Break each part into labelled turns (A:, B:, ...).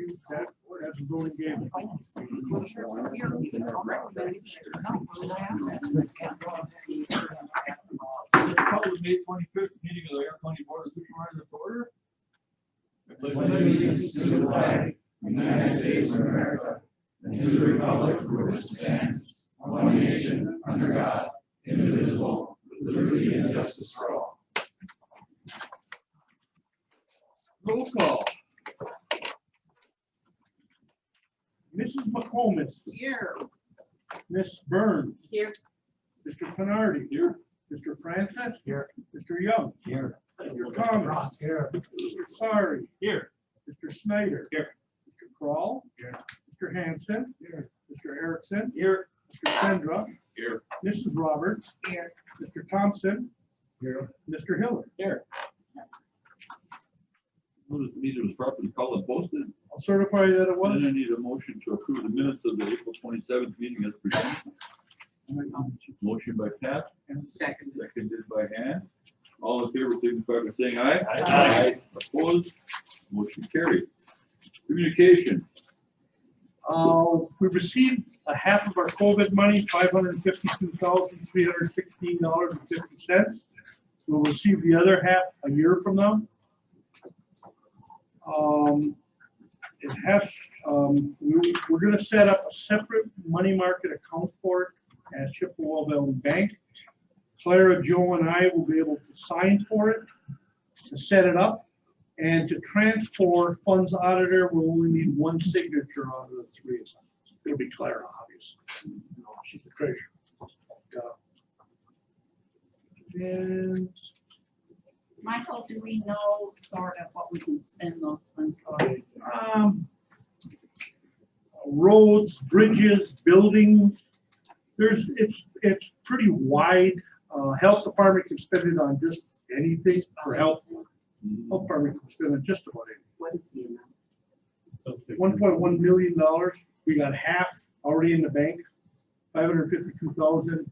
A: you, Pat, that's a voting game.
B: Public May 25th meeting of the Air County Board of Supervisors to order.
C: Allegiance to the flag, United States of America, and to the republic for which it stands, one nation, under God, indivisible, with liberty and justice for all.
A: Roll call. Mrs. McComas.
D: Here.
A: Miss Burns.
D: Here.
A: Mr. Finardi. Here. Mr. Francis. Here. Mr. Young.
B: Here.
A: Mr. Thomas. Here. Mr. Sari.
B: Here.
A: Mr. Snyder.
B: Here.
A: Mr. Kroll.
B: Here.
A: Mr. Hanson. Here. Mr. Erickson.
B: Here.
A: Mr. Sendra.
B: Here.
A: Mrs. Roberts.
D: Here.
A: Mr. Thompson.
B: Here.
A: Mr. Hiller.
B: Here. Notice the meeting was properly called and posted.
A: I'll certify that it was.
B: Then I need a motion to approve the minutes of the April 27th meeting as presented. Motion by Pat,
D: Second.
B: seconded by Ann. All in favor, signify by saying aye.
D: Aye.
B: Opposed? Motion carried. Communication.
A: We received a half of our COVID money, $552,316.50. We'll receive the other half a year from now. It has, we're gonna set up a separate money market account for it at Chippewa Valley Bank. Clara, Joe, and I will be able to sign for it, to set it up, and to transfer funds auditor, we'll only need one signature out of the three of them. It'll be Clara, obviously. You know, she's the treasurer. And
D: Michael, do we know sort of what we can spend those funds for?
A: roads, bridges, buildings. It's pretty wide. Health department can spend it on just anything for health. Health department can spend it just about anything.
D: What is the amount?
A: $1.1 million. We got half already in the bank. 552,000.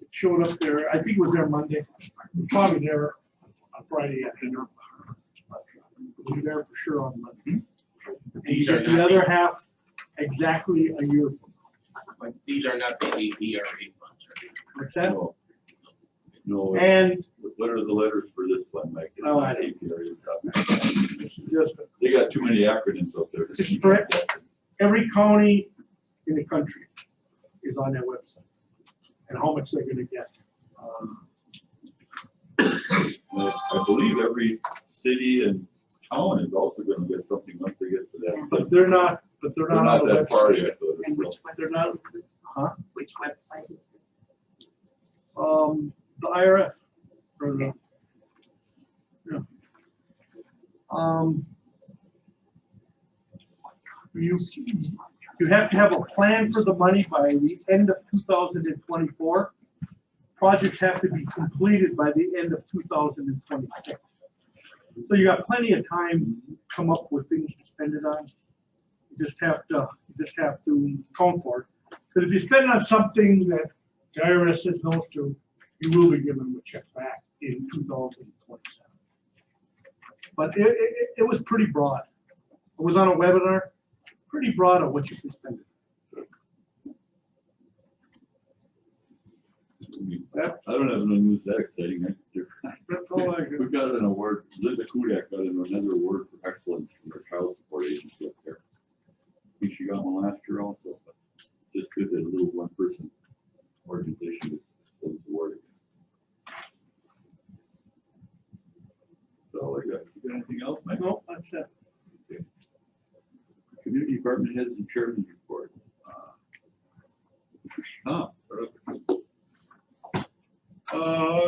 A: It showed up there. I think it was there Monday. Probably there on Friday afternoon. We'll be there for sure on Monday. And you get the other half exactly a year from
E: Like, these are not the APRA funds, right?
A: now. What's that?
B: No,
A: And
B: what are the letters for this one, Mike? It's
A: Oh,
B: not
A: I-
B: APRA, it's not-
A: this is just
B: They got too many acronyms up there.
A: This is correct. Every county in the country is on their website and how much they're gonna get.
B: I believe every city and town is also gonna get something once they get to that.
A: But they're not
B: They're
A: on
B: not
A: the
B: that far
A: website.
B: yet. though.
D: And which
A: They're not-
D: website is this?
A: Huh?
D: Which website is this?
A: The IRS. Or the, yeah. You have to have a plan for the money by the end of 2024. Projects have to be completed by the end of 2026. So you got plenty of time to come up with things to spend it on. You just have to count for it. Because if you spend it on something that the IRS says no to, you will be giving them a check back in 2027. But it was pretty broad. It was on a webinar, pretty broad on what you can spend it.
B: I don't have no news that exciting.
A: That's all I
B: We
A: got.
B: got an award, Linda Kudak got another award for excellence from her child support agency up there. I think she got one last year also, but just good that a little one-person organization was awarded. So I got, you got anything else, Mike?
A: No, that's it.
B: Okay. Community department heads and chairman's report.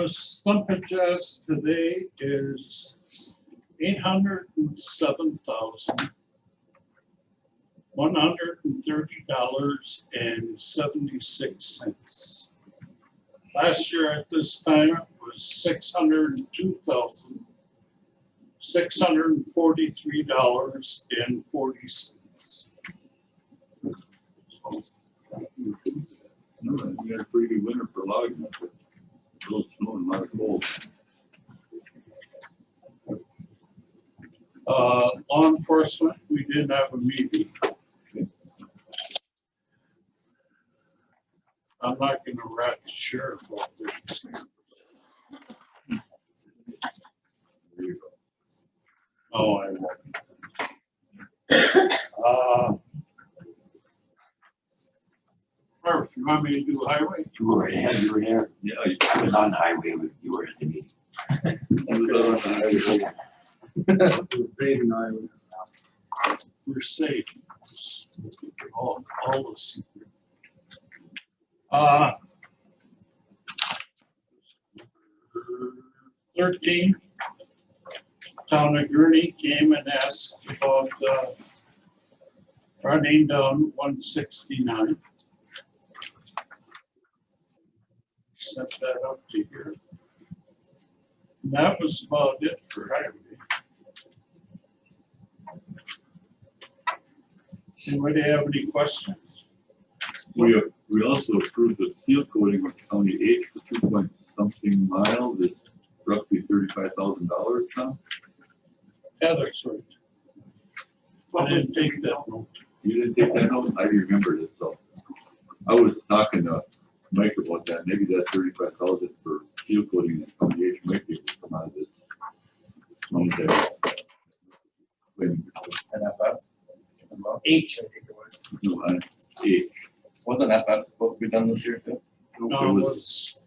F: Stumpage as today is $807,130.76. Last year at this time it was $602,643.40.
B: No, we had a pretty good winter for logging up there. A little snow and a lot of cold.
F: Law enforcement, we did have a meeting. I'm not gonna rat the sheriff out there.
B: There you go.
F: Oh, I won't. Murph, you want me to do highway?
G: You were ahead, you were there.
B: Yeah,
G: I was on the highway, you were at the meeting.
F: We're safe. All this. 13, Town of Gurney came and asked about running down 169. Set that up to here. And that was about it for highway. Anybody have any questions?
B: We also approved the seal coating of County H for 2-point-something miles. It's roughly $35,000 now.
F: Yeah, that's right. I didn't take that note.
B: You didn't take that note? I remembered it, so. I was talking to Mike about that. Maybe that 35,000 for seal coating at County H might be able to come out of this money there.
H: NFF?
E: H, I think it was.
B: No, H.
H: Wasn't FF supposed to be done this year too?
F: No, it was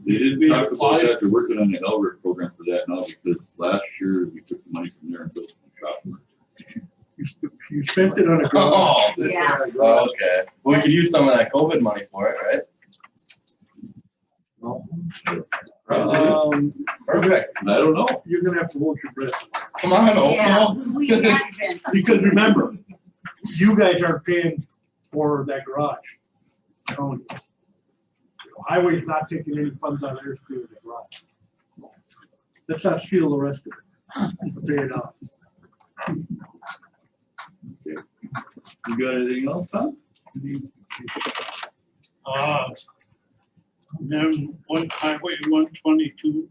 B: They didn't
F: we
B: talk about
F: applied-
B: that. They're working on the LRIP program for that now because last year we took the money from there and built some shop.
A: You spent it on a garage.
H: Oh,
D: Yeah.
H: Oh, okay. Well, we could use some of that COVID money for it, right? Perfect.
B: I don't know.
A: You're gonna have to hold your breath.
H: Come on,
D: Yeah,
H: Oakville.
D: we had been.
A: Because remember, you guys aren't paying for that garage. County. Highway's not taking any funds out of theirs to do the garage. Let's not steal the rest of it. Pay it off.
B: You got anything else, Tom?
F: Then highway 122.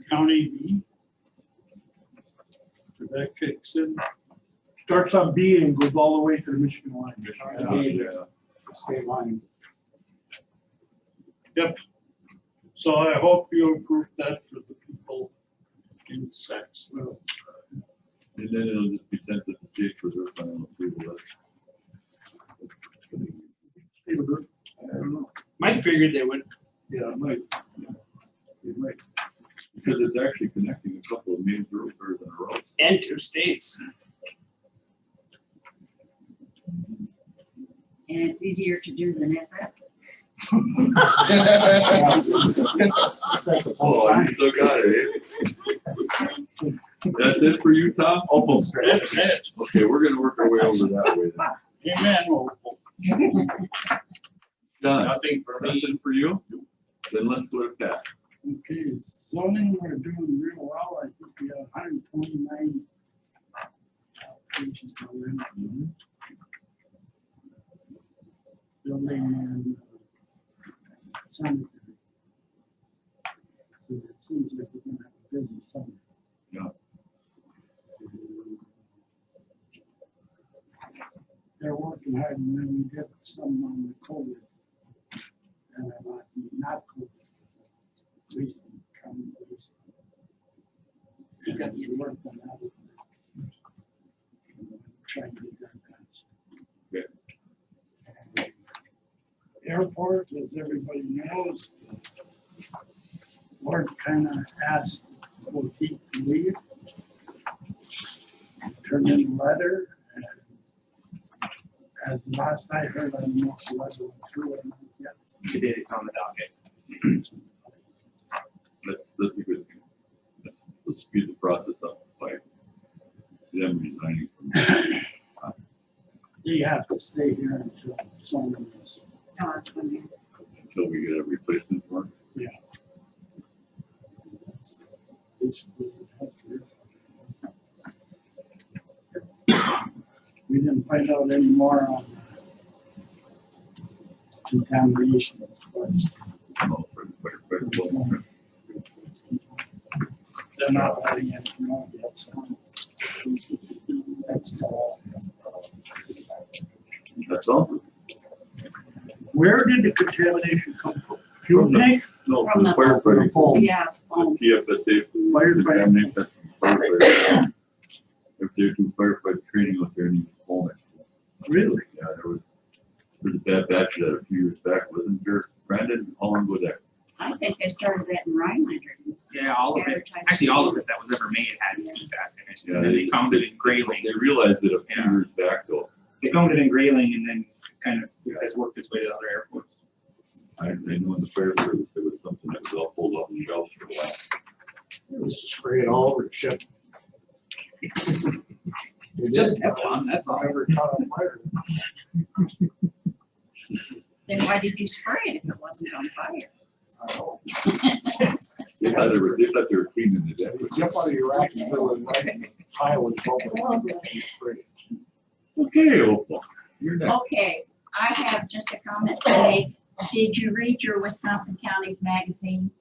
F: County B. So that kicks in.
A: Starts on B and goes all the way to the Michigan line.
F: State line. Yep. So I hope you approve that for the people in Saxville.
B: And then it'll just be sent to the state for their final approval.
A: It'll go- I don't know.
E: Mike figured they would.
A: Yeah, it might. It might.
B: Because it's actually connecting a couple of main thoroughfares in a row.
E: And 2 states.
D: And it's easier to do than FF.
B: Oh, you still got it, eh? That's it for you, Tom?
H: Almost.
F: That's it.
B: Okay, we're gonna work our way over that way then.
F: Amen. Opal.
B: John,
E: Nothing for me.
B: nothing for you? Then let's go to Pat.
I: Okay, zoning, we're doing real well. I think we have 129 applications already. Building and sanitary. So it seems like we're gonna have a busy summer.
B: Yeah.
I: They're working hard, and then we get some on the COVID. And not COVID. At least come, at least. We got to work on that. Trying to get that passed.
B: Okay.
I: Airport, as everybody knows, Lord kind of asked O'Keefe to leave. Turned in a letter, and as the last I heard, I don't know if the letter went through or not yet.
E: You did, it's on the docket.
B: That's a good thing. Let's speed the process up by them resigning from.
I: They have to stay here until someone is.
D: No, I was wondering.
B: Until we get a replacement for him.
I: Basically, we didn't find out any more on contamination as far as.
B: For the fire department.
I: they're not letting it know yet, so. That's all.
B: That's all.
A: Where did the contamination come from? Fuel tank?
B: No,
D: From
B: the
D: the-
B: firefighting.
D: Yeah.
B: TFSA.
A: Firefighting.
B: That's firefighting. If they do firefighter training out there, needs to phone it.
A: Really?
B: Yeah, there was a bad batch of that a few years back, wasn't there? Brandon, how long was that?
D: I think they started that in Rhinelander.
E: Yeah, all of it, actually, all of it that was ever made had PFAS in it.
B: Yeah,
E: And then they found it in Grayling.
B: They realized it a few
E: Yeah.
B: years back though.
E: They found it in Grayling and then kind of has worked its way to other airports.
B: I know in the fire service, there was something that was all pulled up in the shelves for a while.
I: It was to spray it all over the ship.
E: It's just Teflon, that's all.
I: Never caught on fire.
D: Then why did you spray it if it wasn't on fire?
B: They thought they were cleaning it. That was-
I: Jump out of your rack and throw it right highway over.
B: Okay, Opal, you're next.
D: Okay, I have just a comment to make. Did you read your Wisconsin Counties magazine?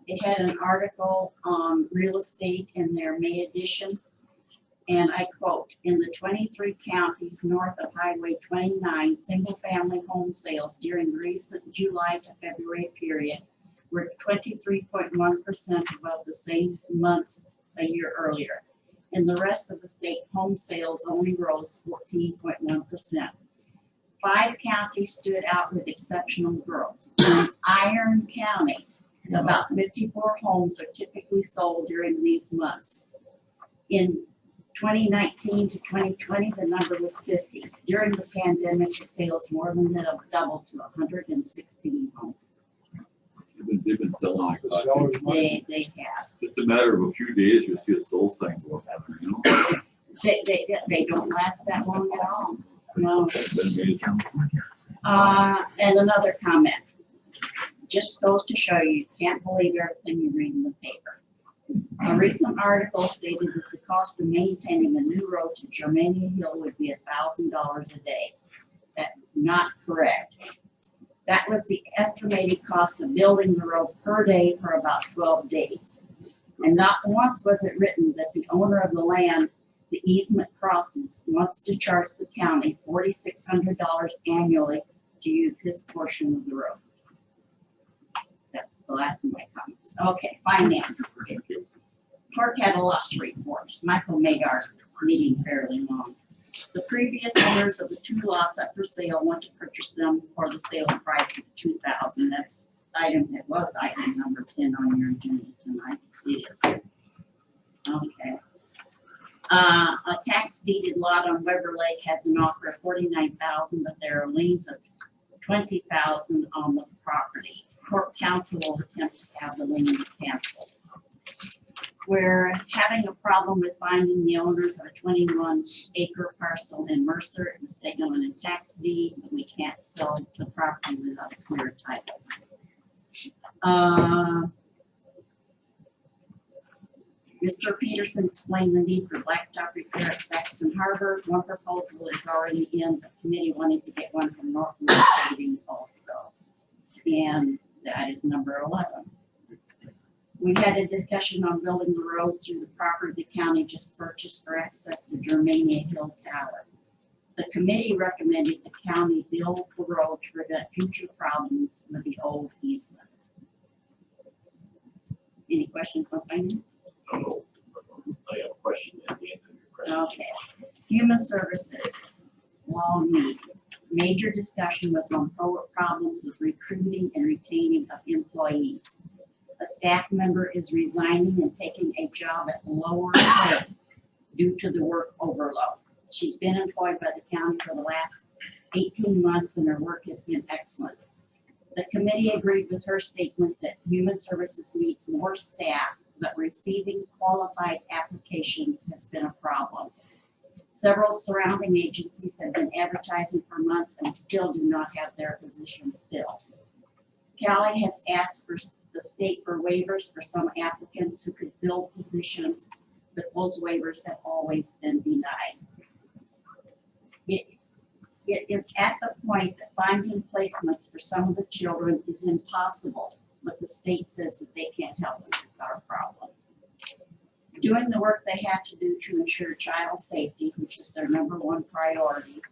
D: It had an article on real estate in their May edition. And I quote, "In the 23 counties north of Highway 29, single-family home sales during the recent July to February period were 23.1% above the same months a year earlier. In the rest of the state, home sales only rose 14.1%. 5 counties stood out with exceptional growth. In Iron County, about 54 homes are typically sold during these months. In 2019 to 2020, the number was 50. During the pandemic, the sales more than doubled to 116 homes.
B: They've been selling like that.
D: They have.
B: It's a matter of a few days, you'll see a soul thing go up, you know?
D: They don't last that long at all. No.
B: That's been amazing.
D: And another comment. Just goes to show you can't believe everything you read in the paper. A recent article stated that the cost of maintaining a new road to Germania Hill would be $1,000 a day. That is not correct. That was the estimated cost of building the road per day for about 12 days. And not once was it written that the owner of the land the easement crosses wants to charge the county $4,600 annually to use his portion of the road. That's the last of my comments. Okay, finance.
B: Thank you.
D: Clerk had a lot to report. Michael made our meeting fairly long. The previous owners of the 2 lots up for sale want to purchase them for the sale price of $2,000. That's item, it was item number 10 on your agenda tonight. It is. Okay. A tax deeded lot on Weber Lake has an offer of $49,000, but there are liens of $20,000 on the property. Court counsel will attempt to have the liens canceled. We're having a problem with finding the owners of a 21-acre parcel in Mercer. It was taken on a tax deed, but we can't sell the property without a clear title. Mr. Peterson explained the need for blacktop repair at Saxon Harbor. One proposal is already in, the committee wanted to get one from Northwood Paving also. And that is number 11. We had a discussion on building the road through the property the county just purchased for access to Germania Hill Tower. The committee recommended the county build the road to prevent future problems with the old easement. Any questions on finance?
E: Oh, I have a question at the end of your presentation.
D: Okay. Human services, long meeting. Major discussion was on problems with recruiting and retaining of employees. A staff member is resigning and taking a job at lower pay due to the work overload. She's been employed by the county for the last 18 months and her work has been excellent. The committee agreed with her statement that human services needs more staff, but receiving qualified applications has been a problem. Several surrounding agencies have been advertising for months and still do not have their positions filled. Cali has asked for the state for waivers for some applicants who could fill positions, but those waivers have always been denied. It is at the point that finding placements for some of the children is impossible, but the state says that they can't help us. It's our problem. doing the work they have to do to ensure child safety, which is their number one priority,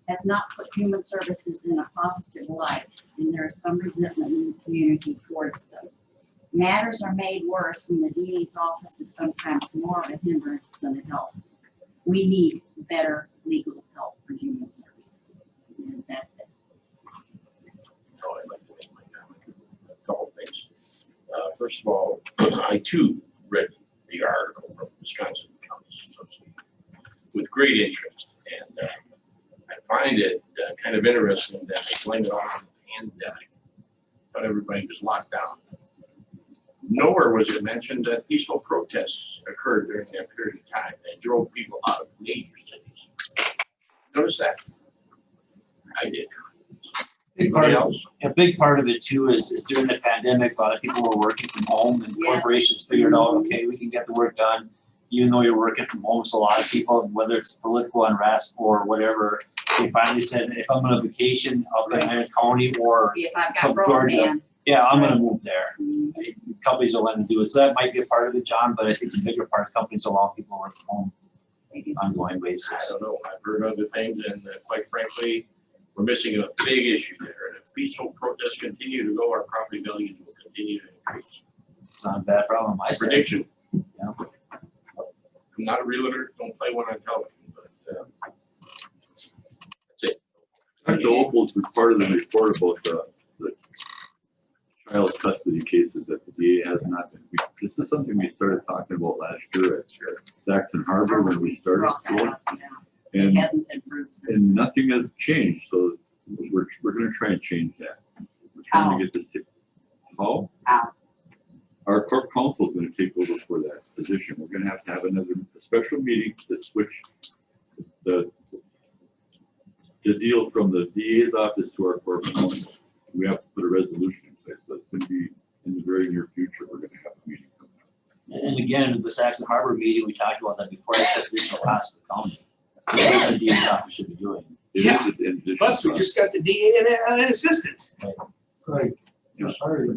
D: has not put human services in a positive light, and there is some resentment in the community towards them. Matters are made worse when the DA's office is sometimes more of a hindrance than a help. We need better legal help for human services, and that's it.
E: Oh, I'd like to make my comment. A couple things. First of all, I too read the article from Wisconsin Counties Association with great interest, and I find it kind of interesting that they blame it all on the pandemic, but everybody was locked down. Nowhere was it mentioned that peaceful protests occurred during that period of time that drove people out of major cities. Notice that? I did.
J: Big part
E: Anybody
J: of,
E: else?
J: a big part of it too is during the pandemic, a lot of people were working from home and
D: Yes.
J: corporations figured out, okay, we can get the work done. Even though you're working from home, so a lot of people, whether it's political unrest or whatever, they finally said, if I'm on a vacation up in Harris County or,
D: If I've got
J: Some Georgia.
D: broadband,
J: yeah, I'm gonna move there.
D: mm,
J: Companies will let them do it. So that might be a part of it, John, but I think the bigger part, companies allow people to work from home
D: they do.
J: on an ongoing
E: I
J: basis.
E: don't know. I've heard other things, and quite frankly, we're missing a big issue there. And if peaceful protests continue to go, our property values will continue to increase.
J: It's not a bad problem, I say.
E: Prediction.
J: Yeah.
E: I'm not a realtor, don't play one on television, but that's it.
B: Dr. Opals was part of the report about the child custody cases that the DA has not been. This is something we started talking about last year at Saxon Harbor when we started.
D: Brought that
B: school,
D: up, yeah. It
B: And,
D: hasn't improved since.
B: and nothing has changed, so we're gonna try and change that. We're trying to get this. How?
D: How?
B: Our corp counsel is gonna take over for that position. We're gonna have to have a special meeting to switch the deal from the DA's office to our corp counsel. We have to put a resolution in place. That's gonna be in the very near future. We're gonna have a meeting.
J: And again, the Saxon Harbor meeting, we talked about that before, I said additional cost to the county. That's what the DA's office should be doing.
B: It
F: Yeah.
B: is an additional
F: Plus, we
B: cost.
F: just got the DA and an assistant.
I: Right.
B: Yeah.
I: Sorry.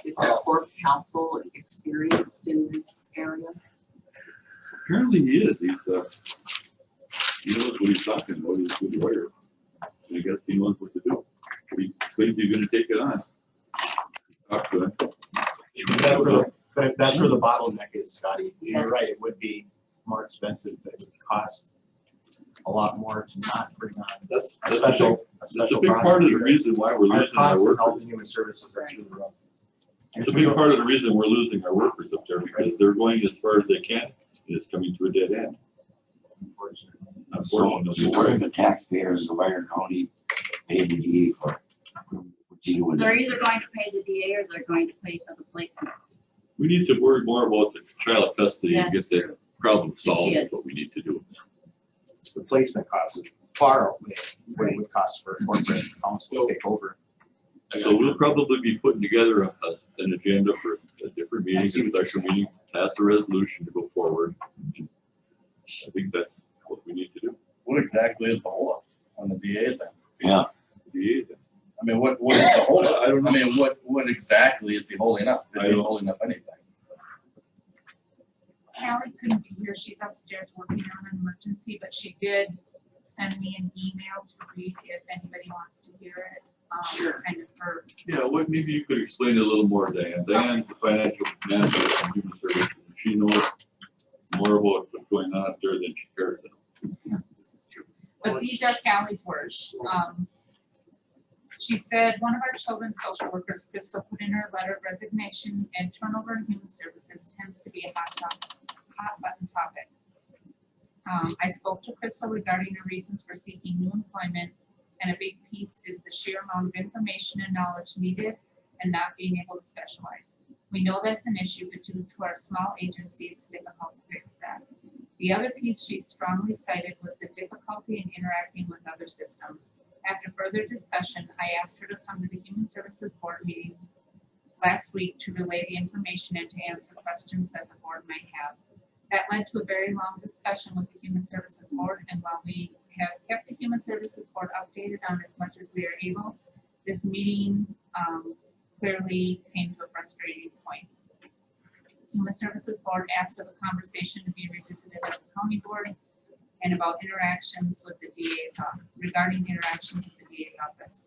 K: Is our court counsel experienced in this area?
B: Apparently he is. He knows what he's talking about. He's a good lawyer. And I guess he knows what to do. He claims he's gonna take it on. Talk to him.
L: But if that's where the bottleneck is, Scotty, you're right, it would be more expensive, but it would cost a lot more to not bring on
B: That's
L: a
B: a big,
L: special
B: that's a big part of the
L: prosecutor.
B: reason why we're
L: Our
B: losing our
L: costs in
B: workers.
L: health and human services are through the roof.
B: It's a big part of the reason we're losing our workers up there because they're going as far as they can. And it's coming to a dead end.
G: So,
B: Unfortunately.
G: so where the taxpayers of Iron County pay the DA for, what's he doing?
D: They're either going to pay the DA or they're going to pay for the placement.
B: We need to worry more about the child custody and
D: That's
B: get the
D: true.
B: problem solved. Is
D: kids.
B: what we need to do.
L: The placement costs is far outweigh what it would cost for a corporate counsel to take over.
B: So we'll probably be putting together an agenda for a different meeting, a special meeting, pass a resolution to go forward. I think that's what we need to do.
H: What exactly is the holdup on the DA's end?
G: Yeah,
B: The-
H: I mean, what is the holdup?
B: I don't know.
H: I mean, what exactly is he holding up? If
B: I
H: he's
B: don't-
H: holding up anything?
M: Callie couldn't be here. She's upstairs working on an emergency, but she did send me an email to read if anybody wants to hear it. Kind of her,
B: Yeah, what, maybe you could explain it a little more, Diane. Diane's the financial manager of Human Services. She knows more about what's going on up there than she cares to.
M: this is true. But these are Callie's words. She said, one of our children's social workers, Crystal, put in her letter of resignation, and turnover in human services tends to be a hot button topic. I spoke to Crystal regarding her reasons for seeking new employment, and a big piece is the sheer amount of information and knowledge needed and not being able to specialize. We know that's an issue, but due to our small agency, it's difficult to fix that. The other piece she strongly cited was the difficulty in interacting with other systems. After further discussion, I asked her to come to the Human Services Board meeting last week to relay the information and to answer questions that the board might have. That led to a very long discussion with the Human Services Board, and while we have kept the Human Services Board updated on as much as we are able, this meeting clearly came to a frustrating point. Human Services Board asked for the conversation to be revisited at the county board and about interactions with the DA's office, regarding interactions with the DA's office.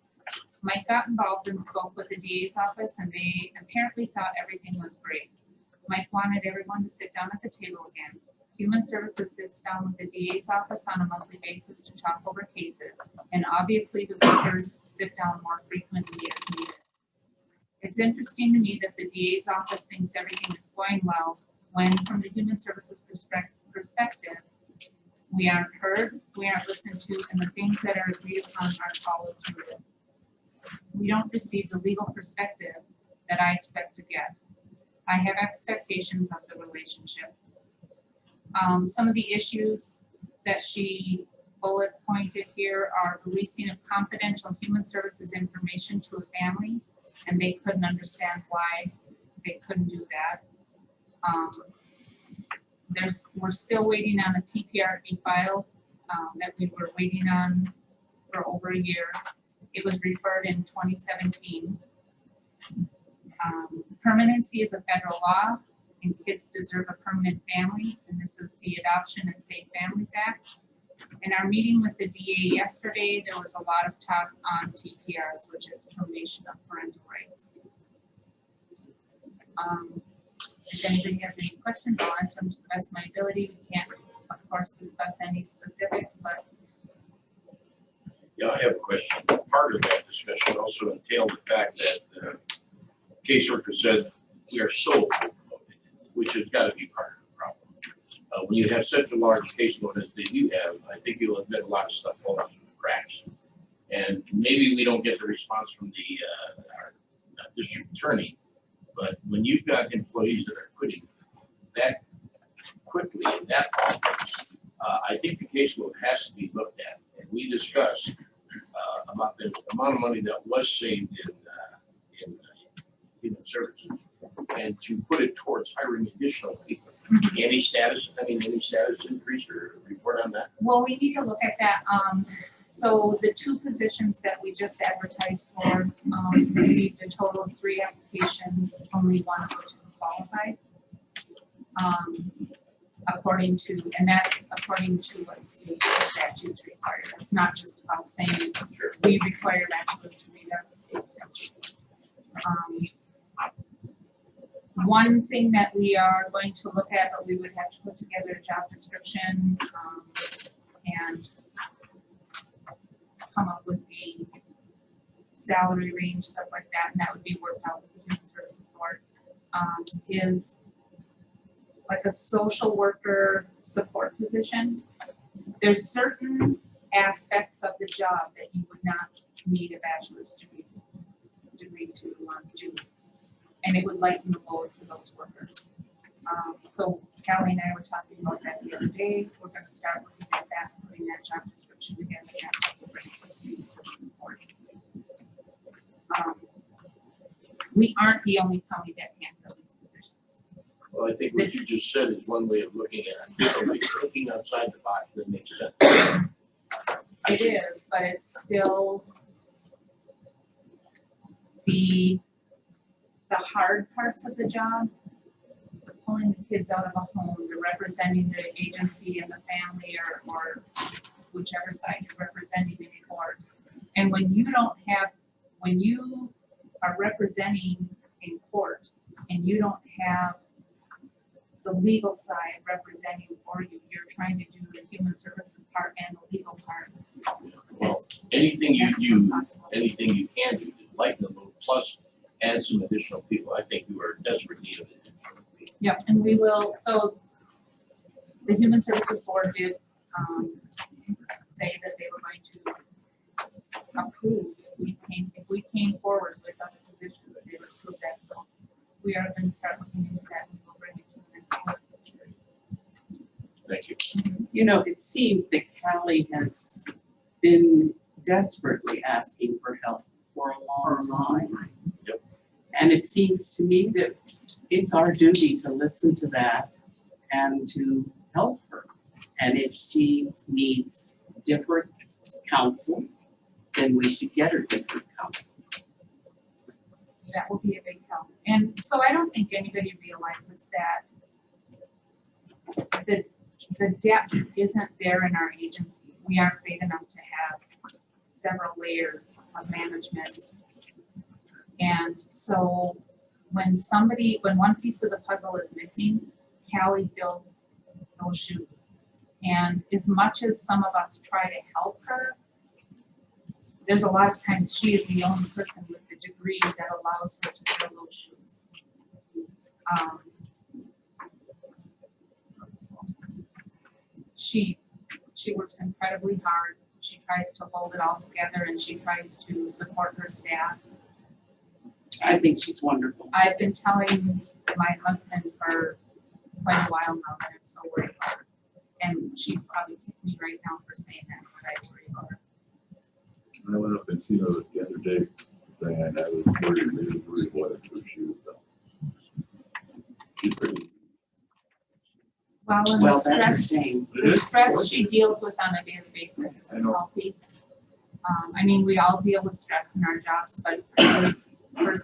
M: Mike got involved and spoke with the DA's office, and they apparently thought everything was great. Mike wanted everyone to sit down at the table again. Human Services sits down with the DA's office on a monthly basis to talk over cases, and obviously the workers sit down more frequently as needed. It's interesting to me that the DA's office thinks everything is going well, when from the Human Services perspective, we aren't heard, we aren't listened to, and the things that are agreed upon aren't followed through. We don't receive the legal perspective that I expect to get. I have expectations of the relationship. Some of the issues that she bullet pointed here are releasing of confidential human services information to a family, and they couldn't understand why they couldn't do that. We're still waiting on a TPRB file that we were waiting on for over a year. It was referred in 2017. Permanency is a federal law, and kids deserve a permanent family, and this is the Adoption and Safe Families Act. In our meeting with the DA yesterday, there was a lot of talk on TPRs, which is termination of parental rights. If anybody has any questions, I'll answer them to the best of my ability. We can't, of course, discuss any specifics, but.
E: Yeah, I have a question. Part of that discussion also entailed the fact that the caseworker said we are so overloaded, which has got to be part of the problem. When you have such a large caseload as they do have, I think you'll admit a lot of stuff falls through the cracks. And maybe we don't get the response from our district attorney, but when you've got employees that are quitting that quickly and that often, I think the caseload has to be looked at. And we discussed about the amount of money that was saved in human services, and to put it towards hiring additional people. Any status increase or report on that?
M: Well, we need to look at that. So the two positions that we just advertised for received a total of 3 applications, only one of which is qualified. According to what state statutes require. It's not just us saying we require bachelor's degree, that's a state statute. One thing that we are going to look at, but we would have to put together a job description and come up with the salary range, stuff like that, and that would be worked out with the Human Services Board, is like a social worker support position. There's certain aspects of the job that you would not need a bachelor's degree to do. And it would lighten the load for those workers. So Callie and I were talking about that the other day. We're gonna start looking at that, putting that job description together. That's what we're ready for the Human Services Board. We aren't the only county that can't fill these positions.
E: Well, I think what you just said is one way of looking at it. Differently, thinking outside the box that makes sense.
M: It is, but it's still the hard parts of the job, the pulling the kids out of a home, the representing the agency and the family or whichever side you're representing in court. And when you are representing in court and you don't have the legal side representing for you, you're trying to do the human services part and the legal part.
E: Well, anything you do, anything you can do to lighten the load, plus add some additional people, I think you are desperate need of it.
M: Yep, and we will, so the Human Services Board did say that they were going to approve if we came forward with other positions, they would approve that. So we are going to start looking into that and we'll bring it to the next board.
E: Thank you.
K: You know, it seems that Callie has been desperately asking for help for a long time.
E: Yep.
K: And it seems to me that it's our duty to listen to that and to help her. And if she needs different counsel, then we should get her different counsel.
M: that will be a big help. And so I don't think anybody realizes that the depth isn't there in our agency. We aren't big enough to have several layers of management. And so when one piece of the puzzle is missing, Callie fills those shoes. And as much as some of us try to help her, there's a lot of times she is the only person with the degree that allows her to fill those shoes. She works incredibly hard. She tries to hold it all together and she tries to support her staff.
K: I think she's wonderful.
M: I've been telling my husband for quite a while now that I'm so worried about her. And she'd probably kick me right now for saying that, but I worry about her.
B: I went up and seen her the other day, and I was really worried what she was about. She's pretty.
M: Well, and
K: Well,
M: the
K: that's a
M: stress,
K: shame.
M: the stress she deals with on a daily basis is unhealthy. I mean, we all deal with stress in our jobs, but hers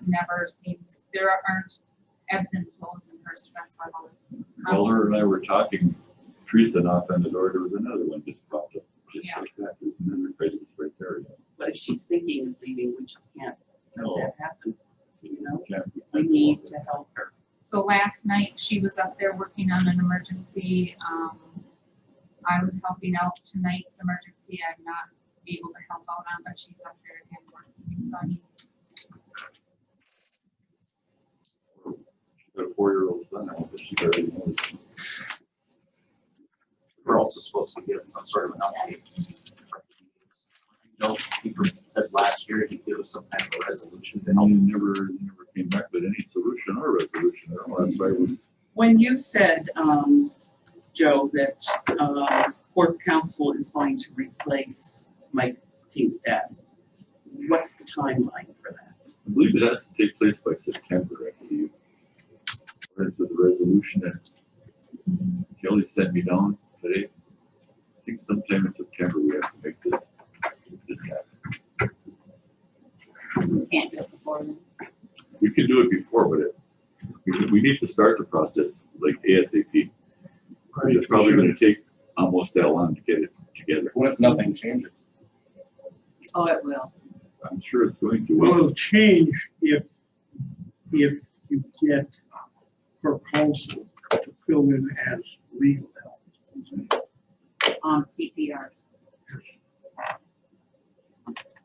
M: never seems, there aren't ebbs and flows in her stress level. It's
B: While her and I were talking, Teresa knocked on the door, there was another one just popped up, just like that, there's another crisis right there.
K: But if she's thinking of leaving, we just can't let
B: No.
K: that happen. You know,
B: Can't-
K: we need to help her.
M: So last night, she was up there working on an emergency. I was helping out tonight's emergency. I'm not able to help out on, but she's up there again working. So I mean,
B: She's got a 4-year-old son, I hope she already knows.
L: We're also supposed to be given some sort of an update. No, he said last year he'd give us some kind of a resolution.
B: And he never came back with any solution or resolution at all. That's why we.
K: When you said, Joe, that Port Council is going to replace Mike King's dad, what's the timeline for that?
B: I believe it has to take place by September, I believe. According to the resolution that Kelly sent me down today. I think sometime in September we have to make this happen.
D: We can't do it before then.
B: We can do it before, but we need to start the process like ASAP. It's probably gonna take almost that long to get it together.
H: What if nothing changes?
D: Oh, it will.
B: I'm sure it's going to.
A: Well, it'll change if you get her counsel to fill in as legal help.
D: TPRs.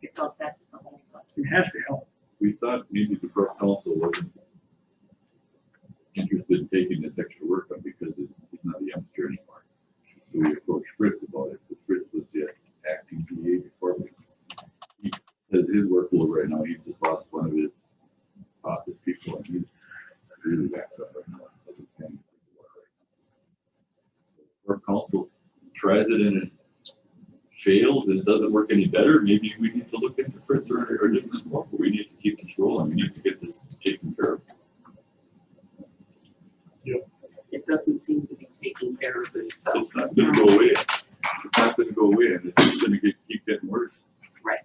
D: Because that's the whole.
A: It has to help.
B: We thought maybe the Borough Council wasn't interested in taking this extra work on because he's not a youngster anymore. So we approached Fritz about it, because Fritz was the acting DA before me. He says his workload right now, he just lost one of his office people and he's really backed up right now. Borough Council tries it and it fails and it doesn't work any better, maybe we need to look into Fritz or different stuff, but we need to keep this rolling, we need to get this taken care of.
K: It doesn't seem to be taking care of itself.
B: It's not gonna go away, it's not gonna go away, and it's just gonna keep getting worse.
K: Right.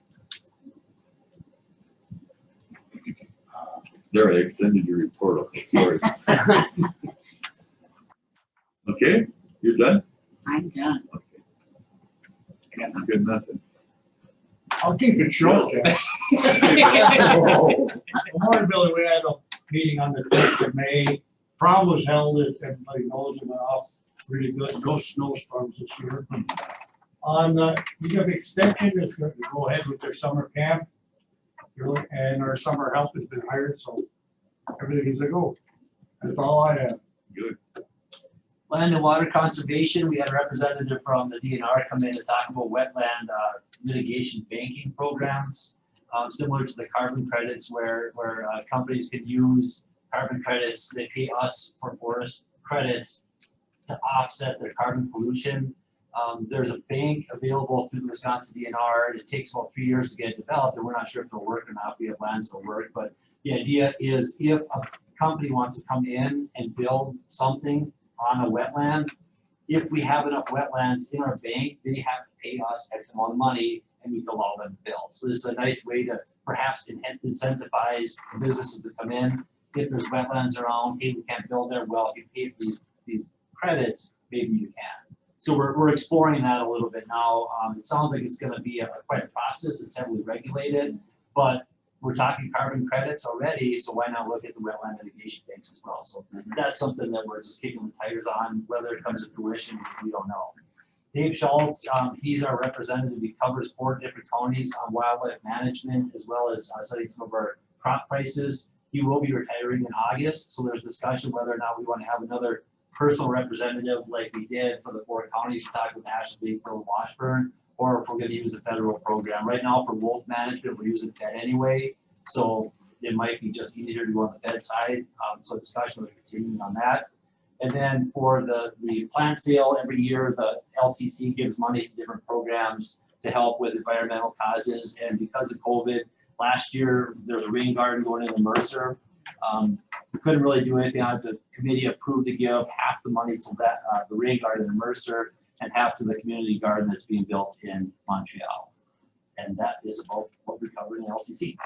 B: There, I extended your report, okay, sorry. Okay, you're done?
D: I'm done.
B: I'm good, nothing.
F: I'll keep it short, Jeff. Memorial Building, we had a meeting on the 10th of May. Prom was held, as everybody knows, and off really good, no snowstorms this year. On you have extension is going to go ahead with their summer camp. And our summer help has been hired, so everything is a go. That's all I have.
B: Good.
J: Land and water conservation, we had a representative from the DNR come in to talk about wetland mitigation banking programs, similar to the carbon credits where companies can use carbon credits. They pay us for forest credits to offset their carbon pollution. There's a bank available through the Wisconsin DNR. It takes about 3 years to get developed, and we're not sure if it'll work or not. We have lands to work, but the idea is if a company wants to come in and build something on a wetland, if we have enough wetlands in our bank, they have to pay us X amount of money and we allow them to build. So this is a nice way to perhaps incentivize businesses to come in. If there's wetlands around, hey, we can't build there, well, if you pay for these credits, maybe you can. So we're exploring that a little bit now. It sounds like it's gonna be quite a process. It's heavily regulated, but we're talking carbon credits already, so why not look at the wetland mitigation banks as well? So that's something that we're just kicking the tires on. Whether it comes to fruition, we don't know. Dave Schultz, he's our representative. He covers 4 different counties on wildlife management, as well as studying some of our crop prices. He will be retiring in August, so there's discussion whether or not we want to have another personal representative like we did for the 4 counties. We talked with Ashland, Lakeville, and Washburn, or if we're going to use a federal program. Right now for wolf management, we're using Fed anyway, so it might be just easier to go on the Fed side. So discussion is continuing on that. And then for the plant sale, every year the LCC gives money to different programs to help with environmental causes. And because of COVID, last year there was a rain garden going into Mercer. We couldn't really do anything on it. The committee approved to give half the money to that the rain garden in Mercer and half to the community garden that's being built in Montreal. And that is about what we covered in LCC.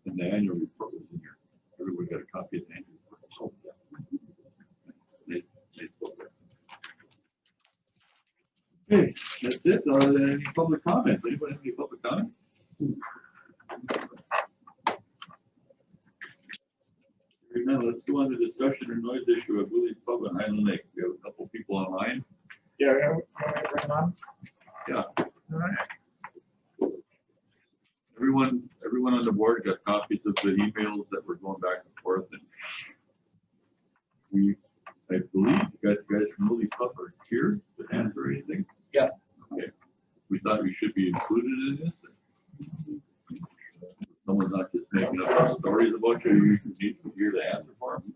B: And the annual report was in here. Everybody got a copy of the annual report. Okay, that's it. Are there any public comments? Anybody have any public comment? Right now, let's go on the discussion and noise issue of Willie's Pub in Highland Lake. We have a couple people online.
I: Yeah, right on.
B: Yeah. Everyone on the board got copies of the emails that were going back and forth, and I believe you guys from Willie's Pub are here to answer anything.
L: Yeah.
B: Okay. We thought we should be included in this. Someone's not just making up stories about you. You need to hear the answer for them.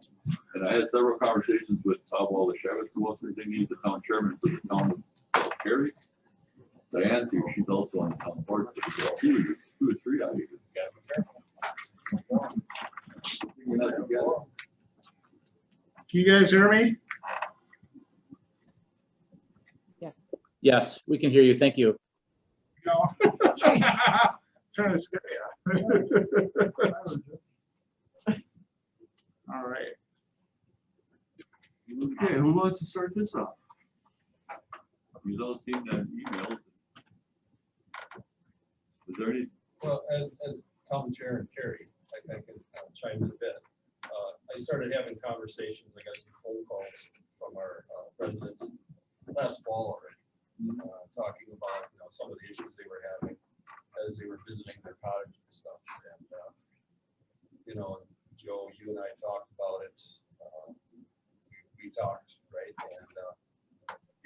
B: And I had several conversations with Bob Waldashevitz, who was the town chairman for the town of Cary. Diane, she's also on the town board. So two or three out here.
I: Can you guys hear me?
N: Yes, we can hear you. Thank you.
I: No. Trying to scare you. All right.
B: Okay, who wants to start this off? You've all seen that email. Is there any?
O: Well, as town chair and Cary, I can chime in a bit. I started having conversations, I got some phone calls from our residents last fall already, talking about, some of the issues they were having as they were visiting their cottage and stuff. And, Joe, you and I talked about it. We talked, right?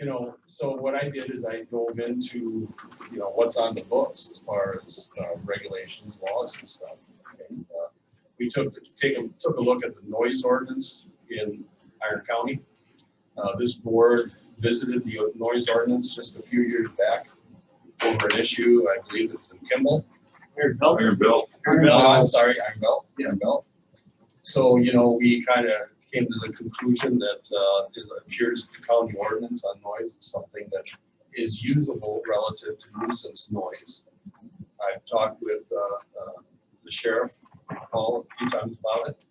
O: And, so what I did is I dove into, what's on the books as far as regulations, laws and stuff. And we took a look at the noise ordinance in Iron County. This board visited the noise ordinance just a few years back over an issue, I believe it was in Kimball.
B: Iron Belt.
O: I'm sorry, Iron Belt. So, we kind of came to the conclusion that it appears the county ordinance on noise is something that is usable relative to nuisance noise. I've talked with the sheriff, Paul, a few times about it.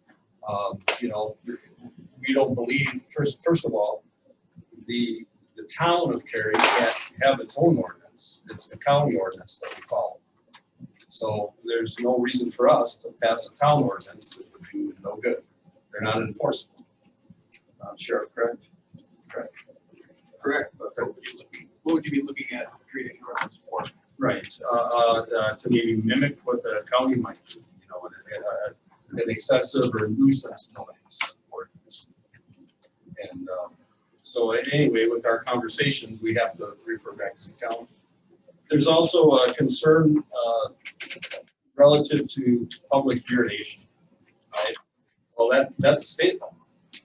O: We don't believe, first of all, the town of Cary can't have its own ordinance. It's the county ordinance that we follow. So there's no reason for us to pass a town ordinance. It would do no good. They're not enforceable. Sheriff, correct?
P: Correct, but what would you be looking at creating an ordinance for?
O: Right, to maybe mimic what the county might do, an excessive or nuisance noise ordinance. And so anyway, with our conversations, we have to refer back to the county. There's also a concern relative to public urination. Right? Well, that's a state law.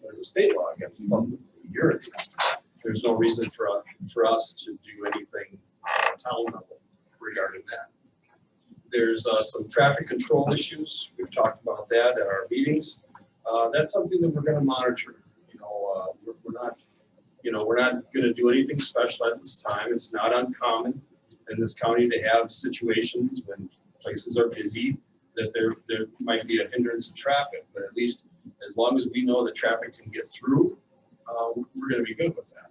O: There's a state law against public urination. There's no reason for us to do anything at town level regarding that. There's some traffic control issues. We've talked about that at our meetings. That's something that we're going to monitor. we're not gonna do anything special at this time. It's not uncommon in this county to have situations when places are busy, that there might be a hindrance of traffic, but at least as long as we know that traffic can get through, we're gonna be good with that.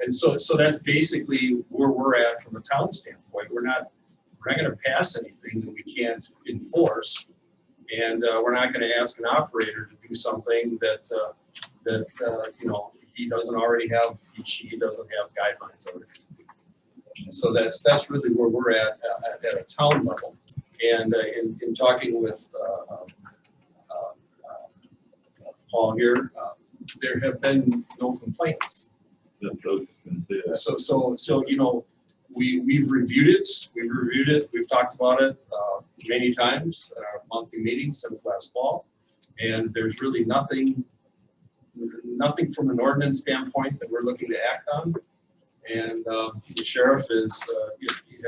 O: And so that's basically where we're at from a town standpoint. We're not gonna pass anything that we can't enforce. And we're not gonna ask an operator to do something that you know, he doesn't already have, he doesn't have guidelines on it. So that's really where we're at a town level. And in talking with Paul here, there have been no complaints. So you know, we've reviewed it, we've talked about it many times at our monthly meetings since last fall, and there's really nothing from an ordinance standpoint that we're looking to act on. And the sheriff has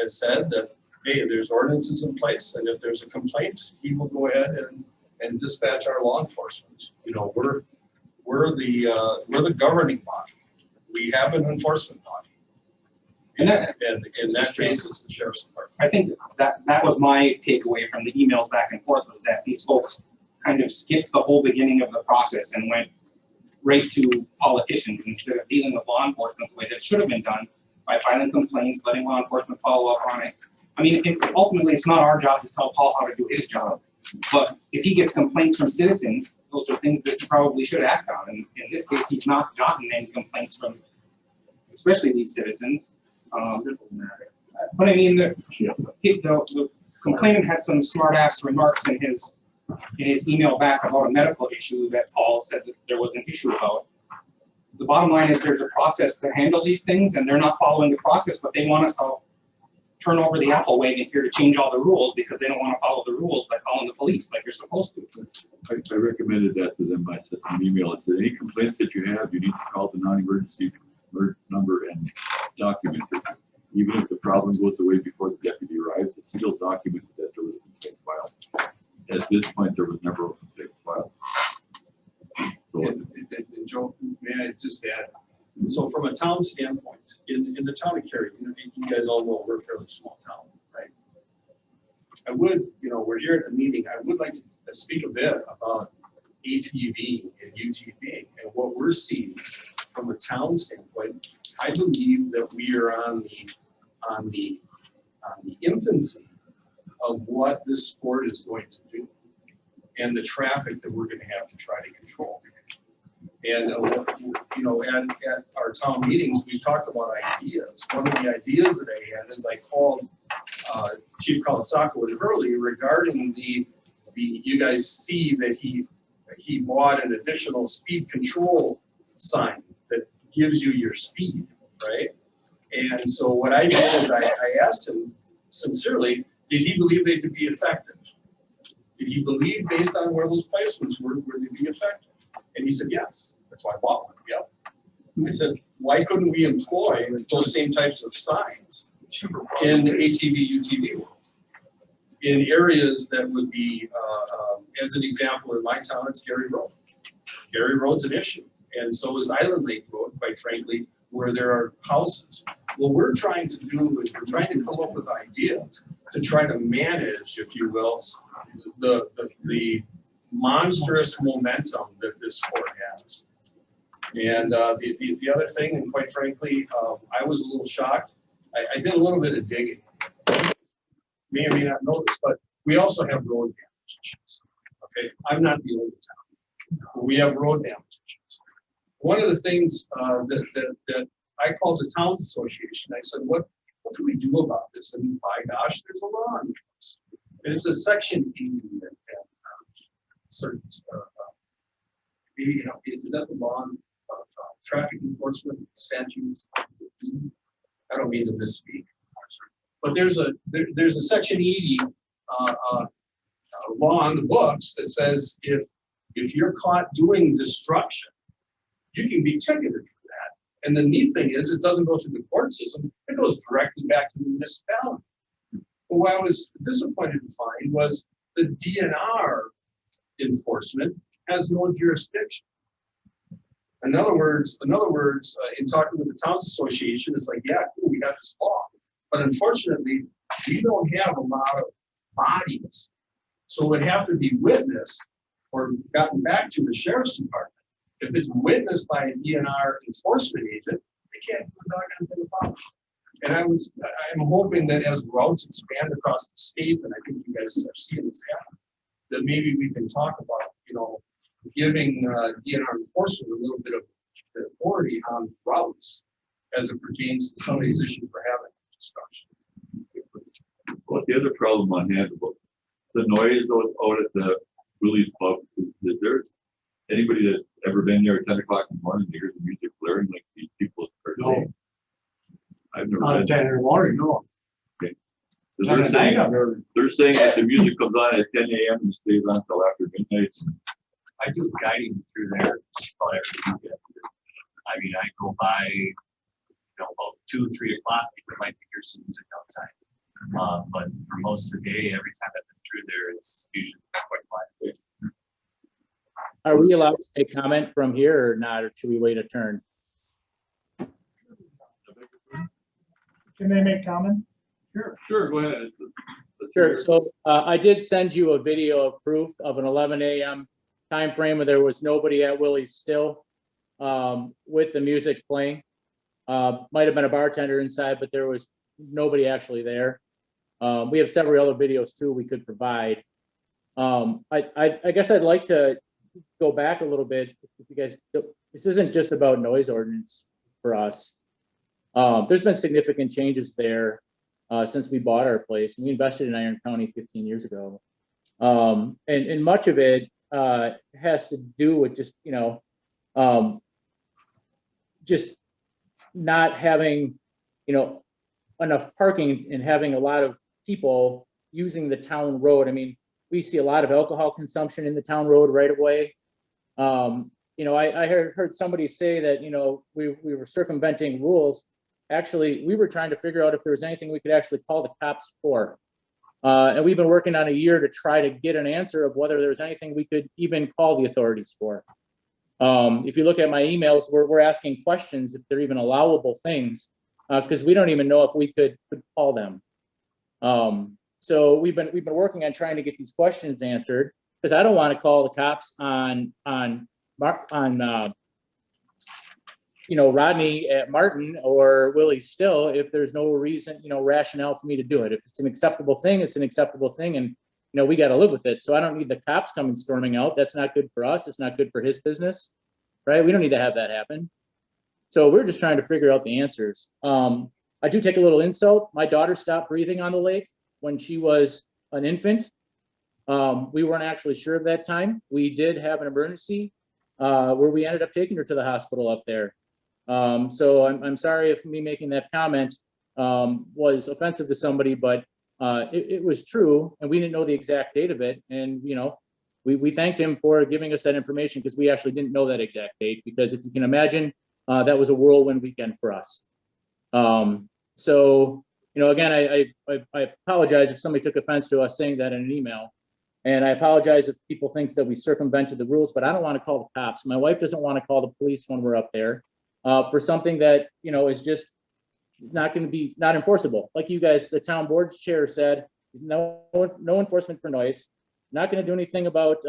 O: said that, hey, there's ordinances in place, and if there's a complaint, he will go ahead and dispatch our law enforcement. You know, we're the governing body. We have an enforcement body. And in that case, it's the sheriff's department.
Q: I think that was my takeaway from the emails back and forth, was that these folks kind of skipped the whole beginning of the process and went right to politicians instead of dealing with law enforcement the way that should have been done, by filing complaints, letting law enforcement follow up on it. I mean, ultimately, it's not our job to tell Paul how to do his job. But if he gets complaints from citizens, those are things that he probably should act on. And in this case, he's not gotten any complaints from, especially these citizens. But I mean, the complainant had some smart-ass remarks in his email back about a medical issue that Paul said that there was an issue about. The bottom line is there's a process to handle these things, and they're not following the process, but they want us to turn over the apple wagon here to change all the rules because they don't want to follow the rules by calling the police like you're supposed to.
B: I recommended that to them. I sent an email. I said, any complaints that you have, you need to call the non-emergency number and document it. Even if the problem goes away before the deputy arrives, it's still documented that there was a complaint filed. At this point, there was never a complaint filed. So,
O: and Joe, may I just add? So from a town standpoint, in the town of Cary, you guys all know we're a fairly small town, right? I would, we're here at the meeting, I would like to speak a bit about ATV and UTV and what we're seeing from a town standpoint. I believe that we are on the infancy of what this sport is going to do and the traffic that we're going to have to try to control. And at our town meetings, we talked about ideas. One of the ideas that I had is I called Chief Kalasakowicz early regarding the you guys see that he bought an additional speed control sign that gives you your speed, right? And so what I did is I asked him sincerely, did he believe they could be effective? Did he believe based on where those placements were they be effective? And he said, yes. That's why I bought one. Yep. I said, why couldn't we employ those same types of signs in the ATV, UTV world? In areas that would be, as an example, in my town, it's Gary Road. Gary Road's an issue. And so is Island Lake Road, quite frankly, where there are houses. What we're trying to do is we're trying to come up with ideas to try to manage, if you will, the monstrous momentum that this sport has. And the other thing, and quite frankly, I was a little shocked. I did a little bit of digging. May or may not know this, but we also have road damage issues. Okay, I'm not the only town. We have road damage issues. One of the things that I called the Towns Association, I said, what do we do about this? And by gosh, there's a law on this. And it's a section 80 that certain, is that the law on traffic enforcement statutes? I don't mean to misspeak, but there's a section 80 law on the books that says if you're caught doing destruction, you can be ticketed for that. And the neat thing is, it doesn't go through the court system; it goes directly back to the municipality. But what I was disappointed to find was the DNR enforcement has no jurisdiction. In other words, in talking with the Towns Association, it's like, yeah, cool, we got this law. But unfortunately, we don't have a lot of bodies. So it would have to be witnessed or gotten back to the sheriff's department. If it's witnessed by an DNR enforcement agent, they can't do a doggone thing about it. And I'm hoping that as routes expand across the state, and I think you guys are seeing this happen, that maybe we can talk about, giving DNR enforcement a little bit of authority on routes as it pertains to some of these issues we're having discussion.
B: Well, the other problem I had about the noise out at the Willie's Pub, is there anybody that's ever been there at 10 o'clock in the morning, to hear the music blaring like these people are saying? I've never
F: Not
B: been.
F: 10 in the morning, no.
B: Okay. So
F: 10 at night, I've heard.
B: they're saying that the music comes on at 10 a.m. and stays on until after midnight.
R: I do guiding through there probably every weekend. I mean, I go by, about 2, 3 o'clock, you might hear some music outside. But for most of the day, every time I've been through there, it's usually quite quiet.
N: Are we allowed to take comment from here or not, or should we wait a turn?
A: Can they make comment?
B: Sure, go ahead.
N: Sure. So I did send you a video of proof of an 11 a.m. time frame where there was nobody at Willie's still with the music playing. Might have been a bartender inside, but there was nobody actually there. We have several other videos too we could provide. I guess I'd like to go back a little bit. If you guys, this isn't just about noise ordinance for us. There's been significant changes there since we bought our place. We invested in Iron County 15 years ago. And much of it has to do with just, just not having, enough parking and having a lot of people using the town road. I mean, we see a lot of alcohol consumption in the town road right away. I heard somebody say that, we were circumventing rules. Actually, we were trying to figure out if there was anything we could actually call the cops for. And we've been working on a year to try to get an answer of whether there was anything we could even call the authorities for. If you look at my emails, we're asking questions if they're even allowable things, because we don't even know if we could call them. So we've been working on trying to get these questions answered, because I don't want to call the cops on Rodney at Martin or Willie Still if there's no reason, rationale for me to do it. If it's an acceptable thing, it's an acceptable thing, and we got to live with it. So I don't need the cops coming storming out. That's not good for us. It's not good for his business, right? We don't need to have that happen. So we're just trying to figure out the answers. I do take a little insult. My daughter stopped breathing on the lake when she was an infant. We weren't actually sure of that time. We did have an emergency where we ended up taking her to the hospital up there. So I'm sorry if me making that comment was offensive to somebody, but it was true, and we didn't know the exact date of it. And we thanked him for giving us that information, because we actually didn't know that exact date, because if you can imagine, that was a whirlwind weekend for us. So again, I apologize if somebody took offense to us saying that in an email, and I apologize if people think that we circumvented the rules, but I don't want to call the cops. My wife doesn't want to call the police when we're up there for something that is just not going to be not enforceable. Like you guys, the town board's chair said, no enforcement for noise. Not going to do anything about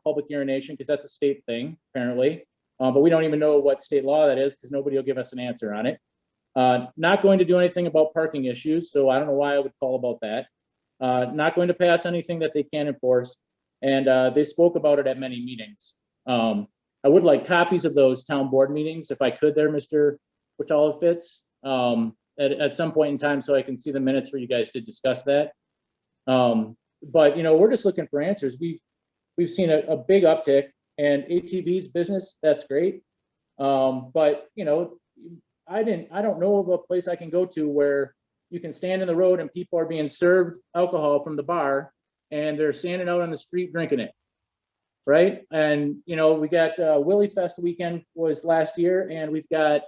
N: public urination, because that's a state thing apparently, but we don't even know what state law that is, because nobody will give us an answer on it. Not going to do anything about parking issues, so I don't know why I would call about that. Not going to pass anything that they can't enforce, and they spoke about it at many meetings. I would like copies of those town board meetings if I could there, Mr. Fitz, at some point in time, so I can see the minutes where you guys did discuss that. But we're just looking for answers. We've seen a big uptick, and ATV's business, that's great. But I don't know of a place I can go to where you can stand in the road and people are being served alcohol from the bar and they're standing out on the street drinking it, right? And we got Willie Fest weekend was last year, and we've got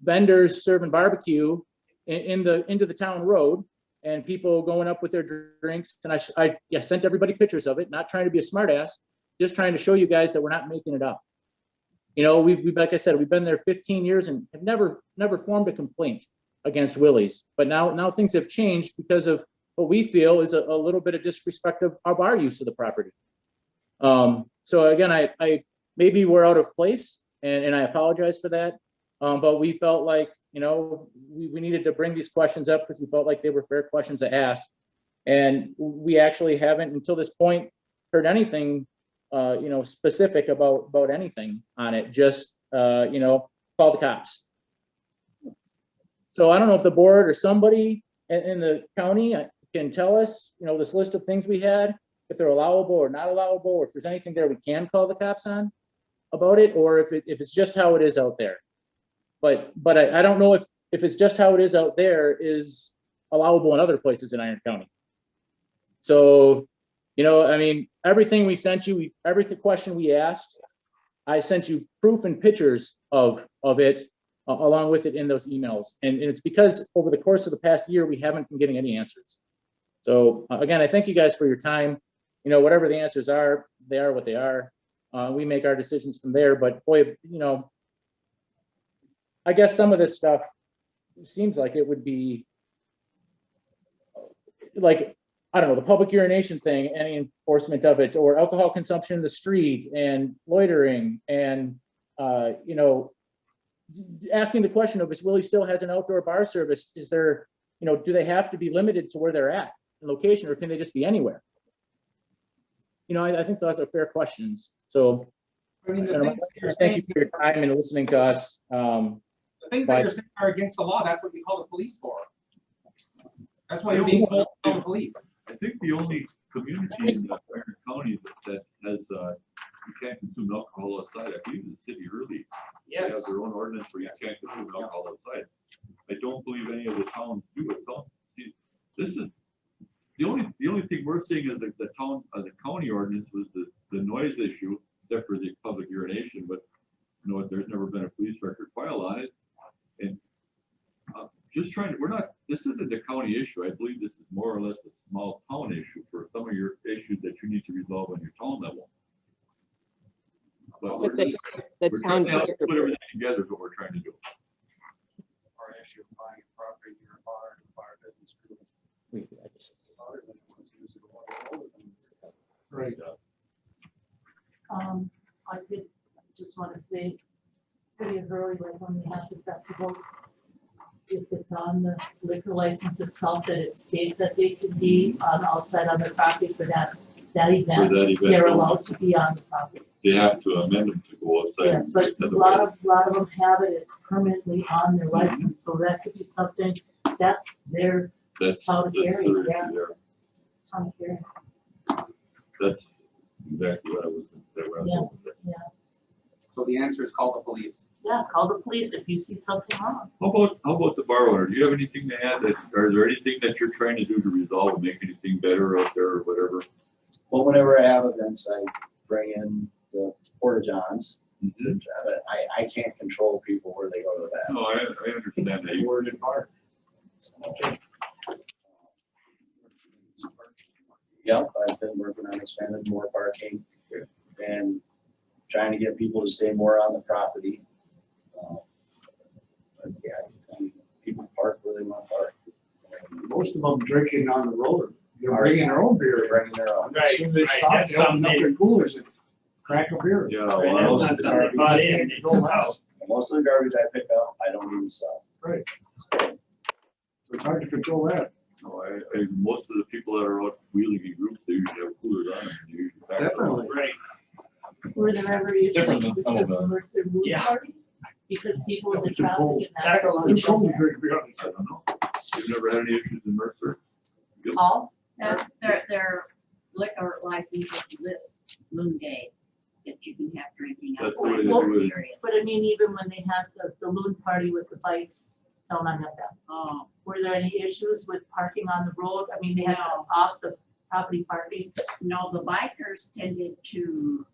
N: vendors serving barbecue into the town road, and people going up with their drinks. And I sent everybody pictures of it, not trying to be a smartass, just trying to show you guys that we're not making it up. You know, like I said, we've been there 15 years and have never formed a complaint against Willie's. But now things have changed because of what we feel is a little bit of disrespect of our use of the property. So again, I maybe we're out of place, and I apologize for that. But we felt like, you know, we needed to bring these questions up because we felt like they were fair questions to ask. And we actually haven't until this point heard anything, you know, specific about anything on it. Just, you know, call the cops. So I don't know if the board or somebody in the county can tell us, you know, this list of things we had, if they're allowable or not allowable, or if there's anything there we can call the cops on about it, or if it's just how it is out there. But I don't know if it's just how it is out there is allowable in other places in Iron County. So, you know, I mean, everything we sent you, every question we asked, I sent you proof and pictures of it along with it in those emails. And it's because over the course of the past year, we haven't been getting any answers. So again, I thank you guys for your time. You know, whatever the answers are, they are what they are. We make our decisions from there, but boy, you know, I guess some of this stuff seems like it would be like, I don't know, the public urination thing, any enforcement of it, or alcohol consumption in the street and loitering and, you know, asking the question of if Willie still has an outdoor bar service, is there, you know, do they have to be limited to where they're at in location, or can they just be anywhere? You know, I think those are fair questions. So
Q: I mean,
N: thank you for your time and listening to us.
Q: The things that you're saying are against the law. That's what we call the police for. That's why you're being told to call the police.
B: I think the only community in Iron County that has, you can't consume alcohol outside, I believe is the city Hurley. They have their own ordinance where you can't consume alcohol outside. I don't believe any of the towns do it. See, this is, the only thing we're seeing is the county ordinance was the noise issue, except for the public urination, but you know, there's never been a police record filed on it. And just trying to, this isn't a county issue. I believe this is more or less a small town issue for some of your issues that you need to resolve on your town level. But we're trying to put everything together is what we're trying to do.
O: Or an issue of buying property near a bar and bar business group.
F: Right.
S: I did just want to say, City of Hurley, like when we have the festival, if it's on the liquor license itself, that it states that they can be outside on the property for that event, they're allowed to be on the property.
B: They have to amend them to go outside.
S: Yeah, but a lot of them have it, it's permanently on their license, so that could be something, that's their town carry, yeah. Town carry.
B: That's exactly what I was saying.
S: Yeah.
Q: So the answer is call the police.
S: Yeah, call the police if you see something wrong.
B: How about the bar owner? Do you have anything to add or is there anything that you're trying to do to resolve and make anything better out there or whatever?
T: Well, whenever I have events, I bring in the porta johns. But I can't control people where they go to the bathroom.
B: No, I understand that.
T: Word in part. Yep, I've been working on expanding more parking and trying to get people to stay more on the property. But yeah, I mean, people park where they want to park.
F: Most of them drinking on the road. They're bringing their own beer.
T: Bringing their own.
F: As soon as they stop, they open up their coolers and crack a beer.
B: Yeah,
T: Most of the garbage I pick up, I don't even stop.
F: Right. It's hard to control that.
B: No, most of the people that are out wheeling in groups, they usually have coolers on them. They usually pack their own.
F: Definitely.
S: Right. Were there ever
B: It's
S: issues
B: different than
S: with
B: some of
S: the
B: the-
S: Mercer Moon
B: Yeah.
S: Party? Because people in the
F: Too cold.
S: traffic and that.
F: Too cold to drink beer.
B: I don't know. You've never had any issues in Mercer?
S: All?
D: That's their liquor licenses list Moon Day that you can have drinking
B: That's
D: outside
B: the way they
D: of
B: do it.
D: areas.
S: But I mean, even when they had the Loon Party with the bikes, no, not that.
D: Oh,
S: Were there any issues with parking on the road? I mean, they had off the property parking.
D: no, the bikers tended to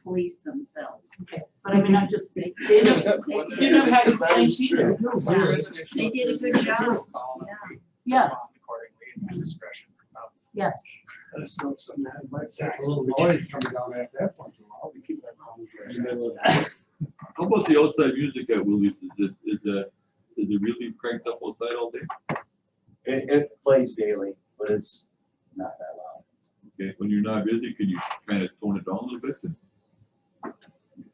D: police themselves.
S: Okay, but I mean, I'm just, they
D: They
S: never had complaints either.
Q: There is an issue.
D: They did a good job.
S: Yeah.
O: Respond accordingly and have discretion.
S: Yes.
F: That's not something that might set a little noise coming down at that point. I'll be keeping that conversation.
B: How about the outside music at Willie's? Is it really cranked up outside all day?
T: It plays daily, but it's not that loud.
B: Okay, when you're not busy, can you kind of tone it down a little bit?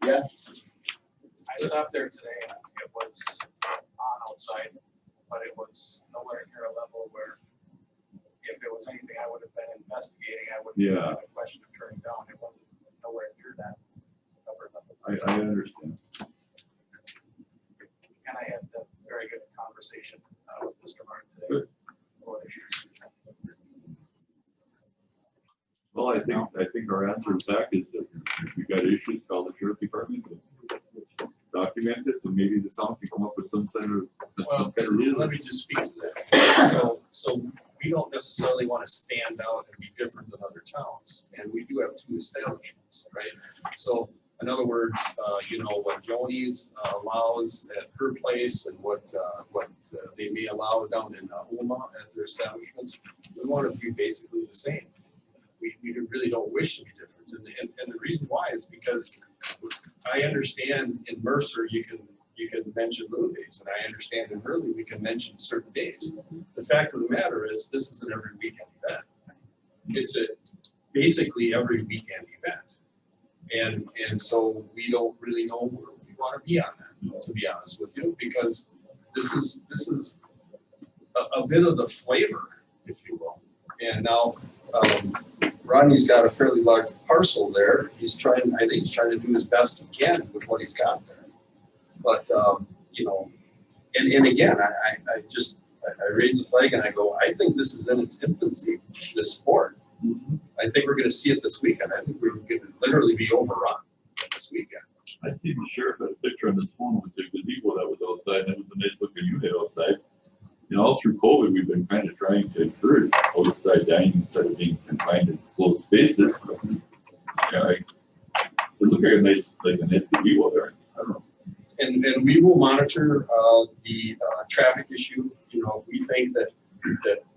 T: Yeah.
P: I stopped there today and it was on outside, but it was nowhere near a level where if it was anything I would have been investigating, I would have had a question of turning down. It wasn't nowhere near that upper level.
B: I understand.
P: And I had a very good conversation with Mr. Martin today. About issues.
B: Well, I think our answer back is that if we got issues, call the sheriff department, document it, and maybe the town can come up with some kind of reason.
O: Let me just speak to that. So we don't necessarily want to stand out and be different than other towns, and we do have 2 establishments, right? So in other words, what Joni's allows at her place and what they may allow down in Oma at their establishments, we want it to be basically the same. We really don't wish to be different, and the reason why is because I understand in Mercer you can mention Moon Days, and I understand in Hurley we can mention certain days. The fact of the matter is this is an every weekend event. It's basically every weekend event, and so we don't really know where we want to be on that, to be honest with you, because this is a bit of the flavor, if you will. And now Rodney's got a fairly large parcel there. I think he's trying to do his best he can with what he's got there. But and again, I raise the flag and I go, I think this is in its infancy, this sport. I think we're going to see it this weekend. I think we're going to literally be overrun this weekend.
B: I see the sheriff had a picture on his phone with the gazebo that was outside, and it was a nice looking unit outside. All through COVID, we've been kind of trying to encourage outside dining instead of being confined in closed spaces. It looked like a nice gazebo there. I don't know.
O: And we will monitor the traffic issue. If we think that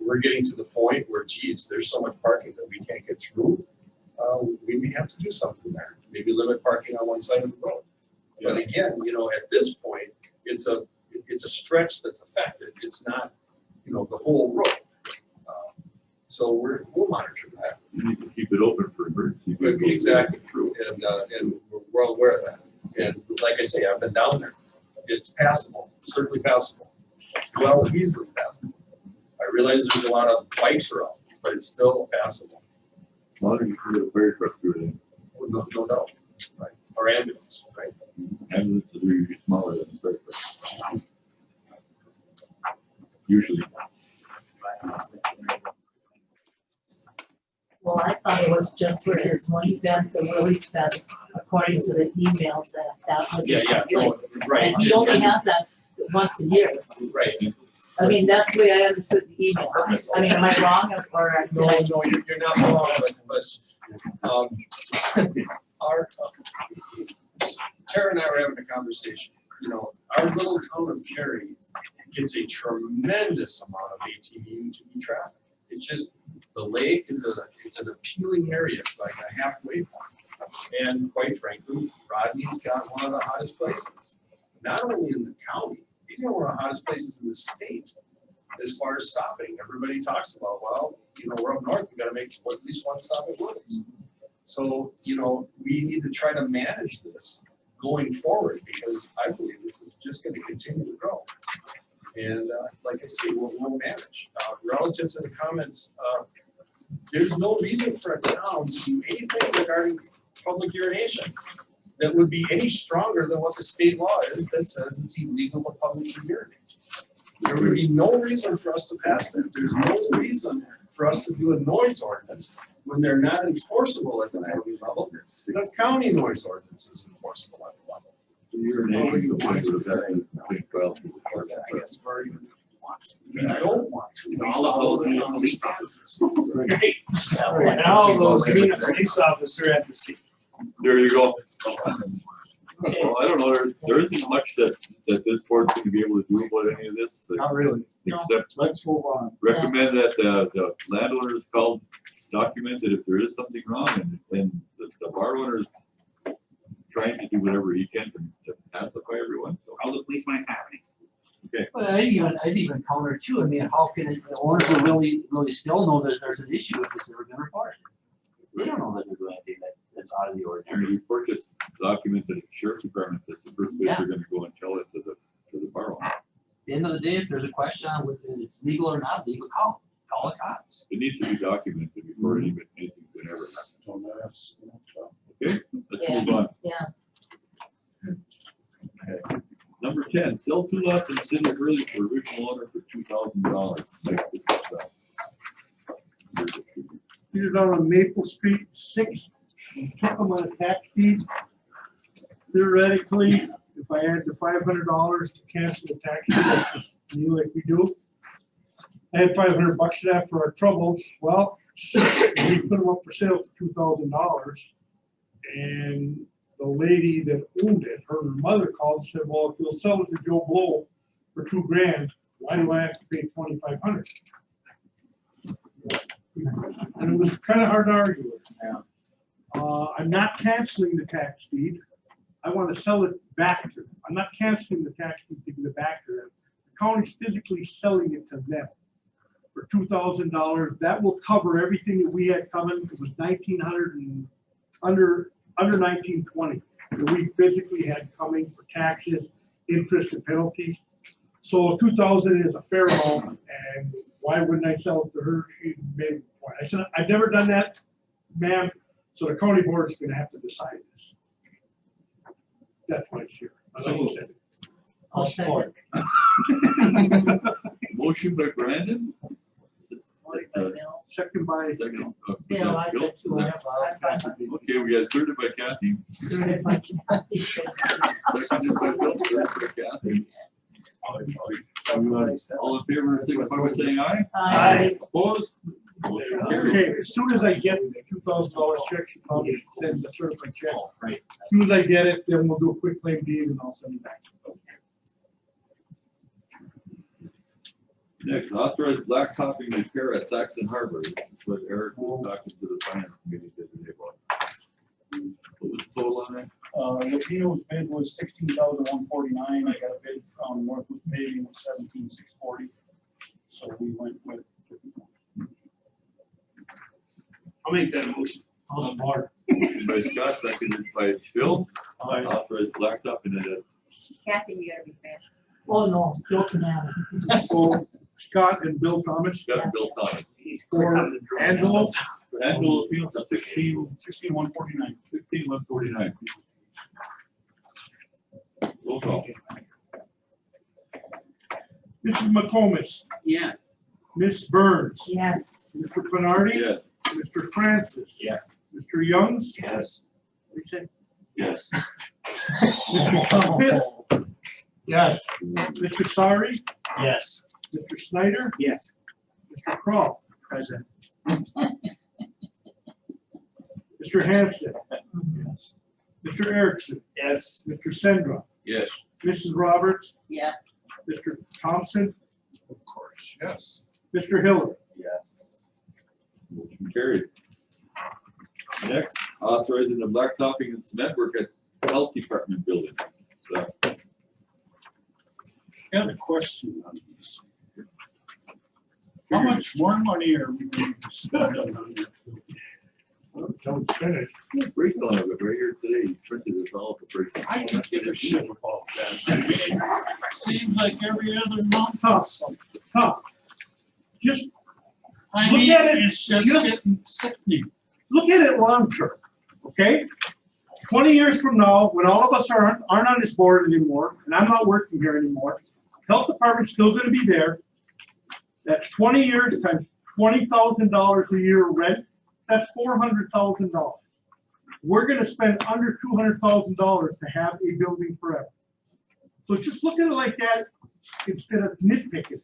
O: we're getting to the point where, geez, there's so much parking that we can't get through, we may have to do something there. Maybe limit parking on one side of the road. But again, at this point, it's a stretch that's affected. It's not, the whole road. So we'll monitor that.
B: You need to keep it open for emergency.
O: Exactly true, and we're well aware of that. And like I say, I've been down there. It's passable, certainly passable. Well, easily passable. I realize there's a lot of bikes around, but it's still passable.
B: As long as you put a fire truck through it.
O: No doubt, right? Or ambulance, right?
B: Ambulances are usually smaller than a fire truck. Usually.
S: Well, I thought it was just for his one event, the Willie's Fest, according to the emails that was.
O: Right.
S: And he only has that once a year.
O: Right.
S: I mean, that's the way I understood the email. I mean, am I wrong or?
O: No, you're not wrong, but Tara and I were having a conversation. Our little town of Cary gets a tremendous amount of ATV and UTV traffic. It's just, the lake it's an appealing area. It's like a halfway point. And quite frankly, Rodney's got one of the hottest places, not only in the county, he's got one of the hottest places in the state as far as stopping. Everybody talks about, well, we're up north, we got to make at least one stop at Willie's. So, we need to try to manage this going forward, because I believe this is just going to continue to grow. And like I say, we'll manage. Relative to the comments, there's no reason for a town to do anything regarding public urination that would be any stronger than what the state law is that says it's illegal to publicly urinate. There would be no reason for us to pass that. There's no reason for us to do a noise ordinance when they're not enforceable at the county level. The county noise ordinance is enforceable at the level. You don't want to.
P: All of those police officers. Right. And all of those being a police officer at the scene.
B: There you go. Well, I don't know, there isn't much that this board's gonna be able to do about any of this.
P: Not really.
B: Except
P: let's move on.
B: Recommend that the landowners document it if there is something wrong, and the bar owners trying to do whatever he can to pacify everyone, so.
Q: Call the police when it's happening.
B: Okay.
J: Well, I'd even counter too, I mean, how can the owners will really still know that there's an issue if it's never gonna report it? They don't know that they're doing anything that's out of the
B: And
J: ordinary.
B: you purchase documents at the sheriff's department, that's the first place
J: Yeah.
B: you're gonna go and tell it to the bar owner.
J: At the end of the day, if there's a question on whether it's legal or not legal, call the cops.
B: It needs to be documented before anything can ever happen. Okay, let's move on.
S: Yeah.
B: Okay. Number 10, sell 2 lots in the city of Hurley for original owner for $2,000.
A: These are down on Maple Street, 6, took them on a tax deed. Theoretically, if I had the $500 to cancel the tax deed, that's just new like we do. I had $500 to that for our troubles. Well, we put them up for sale for $2,000. And the lady that owned it, her mother called and said, well, if you'll sell it to Joe Blow for $2,000, why do I have to pay $2,500? And it was kind of hard to argue with. I'm not canceling the tax deed. I want to sell it back to them. I'm not canceling the tax deed to give it back to them. The county's physically selling it to them for $2,000. That will cover everything that we had coming. It was $1,900 and under $1,920 that we physically had coming for taxes, interest, and penalties. So $2,000 is a fair amount, and why wouldn't I sell it to her? She made a point. I said, I've never done that, ma'am, so the county board is gonna have to decide this. That's why it's here.
S: I'll support.
B: Motion by Brandon.
A: Second by
S: Bill, I said $200.
B: Okay, we got thirded by Kathy. Seconded by Bill, third by Kathy. All in favor, signify by saying aye.
S: Aye.
B: Opposed? Motion carries.
A: Okay, as soon as I get the $2,000 check, she probably send the certified check. Right. As soon as I get it, then we'll do a quick claim deed and I'll send it back.
B: Next, authorize blacktopping repair at Saxon Harbor. That's what Eric was talking to the finance committee the other day about. What was the total on that?
U: Latino's bid was $16,149. I got a bid from Northwood Paving of $17,640. So we went with.
Q: I'll make that a motion.
A: I'll support.
B: By Scott, seconded by Phil. Authorize blacktopping at
D: Kathy, you gotta be fair.
S: Oh, no, Joe Canal.
A: So Scott and Bill Thomas.
B: Scott and Bill Thomas.
A: For Angelo.
B: Angelo Fields,
U: 16,149.
B: 16,149. Roll call.
A: Mrs. McComas.
K: Yes.
A: Ms. Burns.
S: Yes.
A: Mr. Bernardi.
B: Yes.
A: Mr. Francis.
L: Yes.
A: Mr. Youngs.
G: Yes.
A: What'd you say?
G: Yes.
A: Mr. Smith. Yes. Mr. Sari.
F: Yes.
A: Mr. Snyder.
K: Yes.
A: Mr. Crawl. Present. Mr. Hanson.
U: Yes.
A: Mr. Erickson.
U: Yes.
A: Mr. Sendra.
B: Yes.
A: Mrs. Roberts.
D: Yes.
A: Mr. Thompson.
U: Of course, yes.
A: Mr. Hiller.
L: Yes.
B: Motion carried. Next, authorizing the blacktopping and cement work at the Health Department building. So,
U: I have a question on this. How much more money are we going to spend on this?
A: Don't finish.
B: breakdown of it right here today. He printed it all for breakdown.
U: I can give a shit about that. Seems like every other month.
A: Tough. Just
U: I
A: look
U: mean,
A: at it.
U: it's just getting sickening.
A: Look at it long term, okay? 20 years from now, when all of us aren't on this board anymore, and I'm not working here anymore, health department's still gonna be there. That's 20 years times $20,000 a year rent, that's $400,000. We're gonna spend under $200,000 to have a building forever. So just look at it like that instead of nitpicking.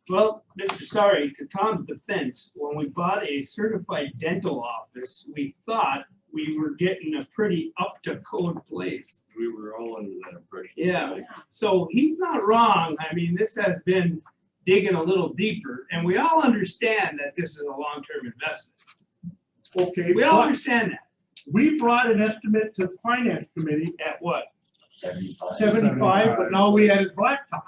V: Well, Mr. Sari, to Tom's defense, when we bought a certified dental office, we thought we were getting a pretty up-to-code place.
B: We were all under that impression.
V: Yeah, so he's not wrong. I mean, this has been digging a little deeper, and we all understand that this is a long-term investment.
A: Okay.
V: We all understand that.
A: We brought an estimate to the finance committee
V: At what?
A: 75, but now we added blacktop.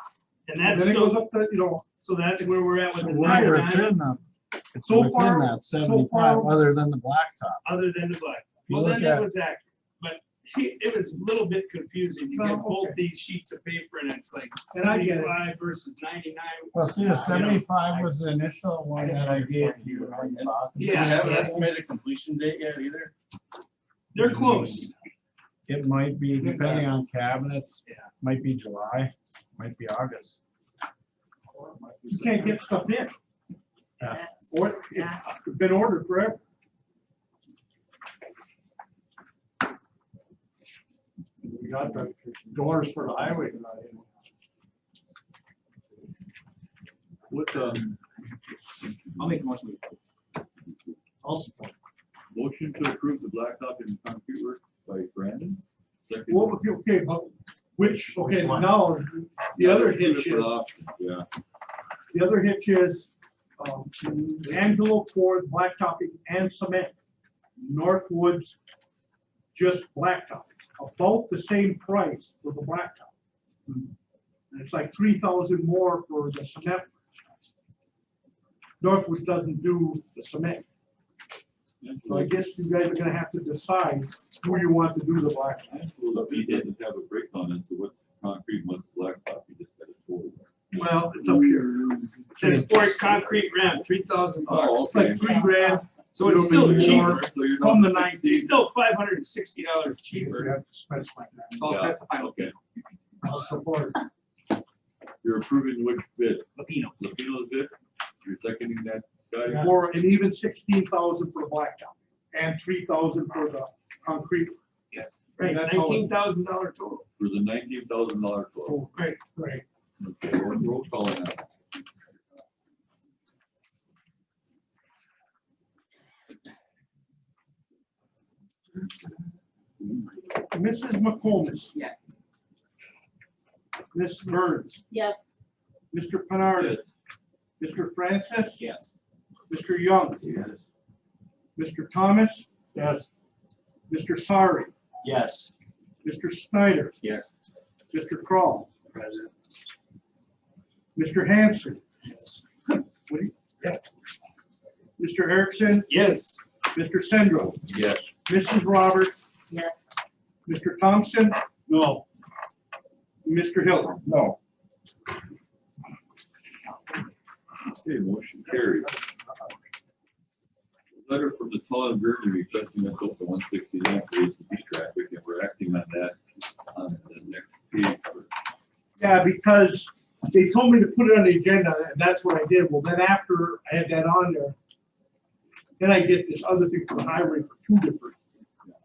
V: And
A: And
V: that's
A: then it goes
V: so,
A: up to, you know,
V: so that's where we're at with the
A: Higher.
V: 99,
A: So
U: Within
A: far,
U: that
A: so
U: 75,
A: far,
U: other than the blacktop.
V: other than the black.
U: You
V: Well,
U: look
V: then it
U: at-
V: was accurate, but see, it was a little bit confusing to
A: Oh,
V: get both
A: okay.
V: these sheets of paper and it's like
A: And I get it.
V: 75 versus 99.
U: Well, see, the 75 was the initial one that I gave you. when you bought
H: Do
U: them.
H: we have an
V: Yeah,
H: estimated completion date yet either?
V: they're close.
U: It might be, depending on cabinets, might be July, might be August.
A: you can't get stuff in.
U: Yeah.
A: Or it's been ordered forever.
F: We got the doors for the highway tonight.
B: What,
Q: I'll make a motion.
F: Also,
B: motion to approve the blacktop and concrete work by Brandon? Second.
A: Well, okay, but which, okay, now, the other
B: Two
A: hitch is,
B: different options, yeah.
A: the other hitch is, Angelo poured blacktopping and cement. Northwoods just blacktop, about the same price for the blacktop. And it's like 3,000 more for the cement. Northwoods doesn't do the cement. So I guess you guys are gonna have to decide who you want to do the blacktop.
B: Well, he doesn't have a breakdown as to what concrete, what's blacktop, he just got a total.
A: Well, it's up here.
V: It says Fort concrete ramp, 3,000
B: Oh,
V: bucks.
A: It's like $3,000.
V: So it's still
A: More.
V: cheaper.
B: So you're
A: Come
B: not
A: the
B: 60.
V: It's still $560
U: You
V: cheaper.
U: have to specify that.
Q: I'll
B: Yeah,
Q: specify.
B: okay.
U: I'll support.
B: You're approving which bid?
Q: Lapino.
B: Lapino's bid? You're seconding that, guy?
A: Or an even 16,000 for the blacktop and 3,000 for the concrete.
Q: Yes.
V: Right,
A: That's all.
V: $19,000 total.
B: For the $19,000 total.
A: Oh, great, great.
B: Okay, roll call on that.
A: Mrs. McComas,
K: Yes.
A: Ms. Burns,
S: Yes.
A: Mr. Penard, Mr. Francis,
Q: Yes.
A: Mr. Young,
B: Yes.
A: Mr. Thomas,
F: yes,
A: Mr. Sari,
J: Yes.
A: Mr. Snyder,
Q: Yes.
A: Mr. Crawl,
F: President.
A: Mr. Hanson,
F: Yes.
A: what do you, Mr. Erickson,
V: Yes.
A: Mr. Sendro,
B: Yes.
A: Mrs. Roberts,
S: Yes.
A: Mr. Thompson,
F: No.
A: Mr. Hill.
F: No.
B: Okay, motion carried. Letter from the town of Gurnee requesting us up to 169 for ACP traffic, and we're acting on that on the next page.
A: Yeah, because they told me to put it on the agenda, and that's what I did. Well, then after I had that on there, then I get this other thing for the highway for two different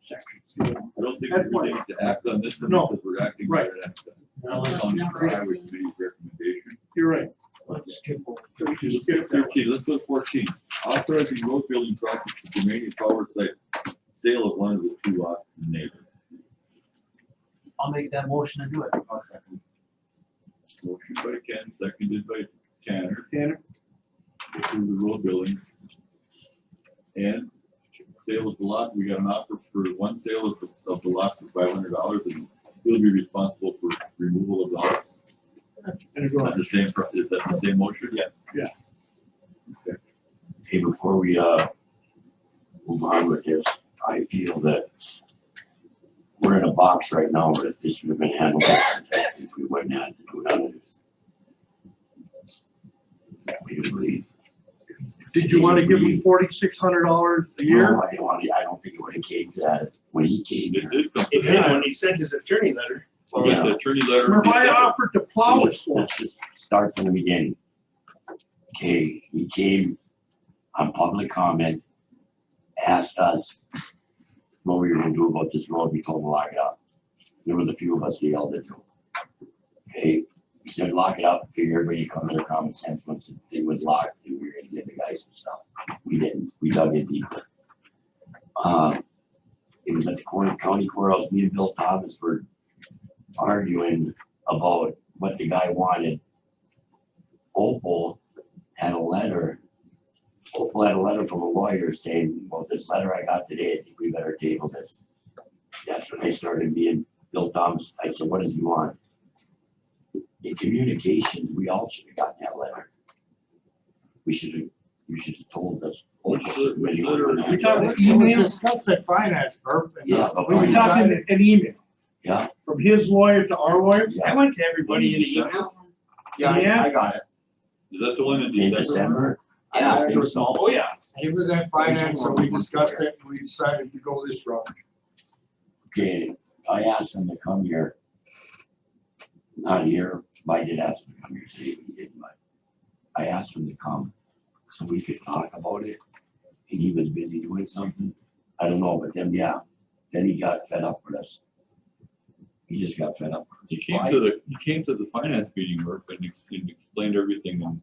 A: sections.
B: I don't think
A: That's
B: we
A: why.
B: need to act on this one
A: No.
B: because we're acting
A: Right.
B: on it.
J: No,
D: it's
B: On the
D: number
B: highway
D: 18.
B: committee's recommendation.
A: You're right.
F: Let's skip over.
A: So we can skip that one.
B: 13, let's go to 14. Authorizing road building project for Germania Power Site, sale of one of the two lots in the neighborhood.
J: I'll make that motion and do it.
B: Motion by Ken, seconded by Tanner,
A: Tanner,
B: to approve the road building. And sale of the lot, we got an offer for one sale of the lot for $500, and he'll be responsible for removal of the lot.
A: and go
B: Not
A: on.
B: the same, is that the same motion? Yeah.
G: Hey, before we, move on with this, I feel that we're in a box right now, but if this would have been handled, if we wouldn't have to go down this. We believe.
A: Did you want to give him $4,600 a year?
G: No, I don't think it would have came to that when he came
B: It
G: here.
B: did come
V: It
B: to
V: did
B: that.
V: when he sent his attorney letter.
B: All right, the attorney letter.
A: Or if I offered to plow it for him?
G: Let's just start from the beginning. Okay, he came on public comment, asked us what we were gonna do about this road, we told him to lock it up. There was a few of us that yelled at him. Okay, he said, lock it up, figure everybody come to their common sense, once the thing was locked, we were gonna get the guys and stuff. We didn't, we dug in deeper. It was at the county courthouse, me and Bill Thomas were arguing about what the guy wanted. Opal had a letter Hopefully, I had a letter from a lawyer saying, well, this letter I got today, I think we better table this. That's when I started being Bill Thomas. I said, what does he want? In communication, we all should have gotten that letter. You should have told us.
B: Which letter?
A: We talked
F: We
A: email,
F: discussed that finance, Herb. and,
G: Yeah, but
A: we were talking an email.
G: Yeah.
A: From his lawyer to our lawyer.
V: I went to everybody in the email.
A: Yeah.
L: I got it.
B: Is that the one in
G: In
B: December?
G: December?
V: Yeah,
G: I think so.
V: oh, yeah.
F: He was at finance, so we discussed it, and we decided to go this route.
G: Okay, I asked him to come here. Not here, but I did ask him to come here today, but he didn't, but I asked him to come so we could talk about it. And he was busy doing something. I don't know, but then, yeah, then he got fed up with us. He just got fed up.
B: He came to the finance meeting, Murph, and explained everything, and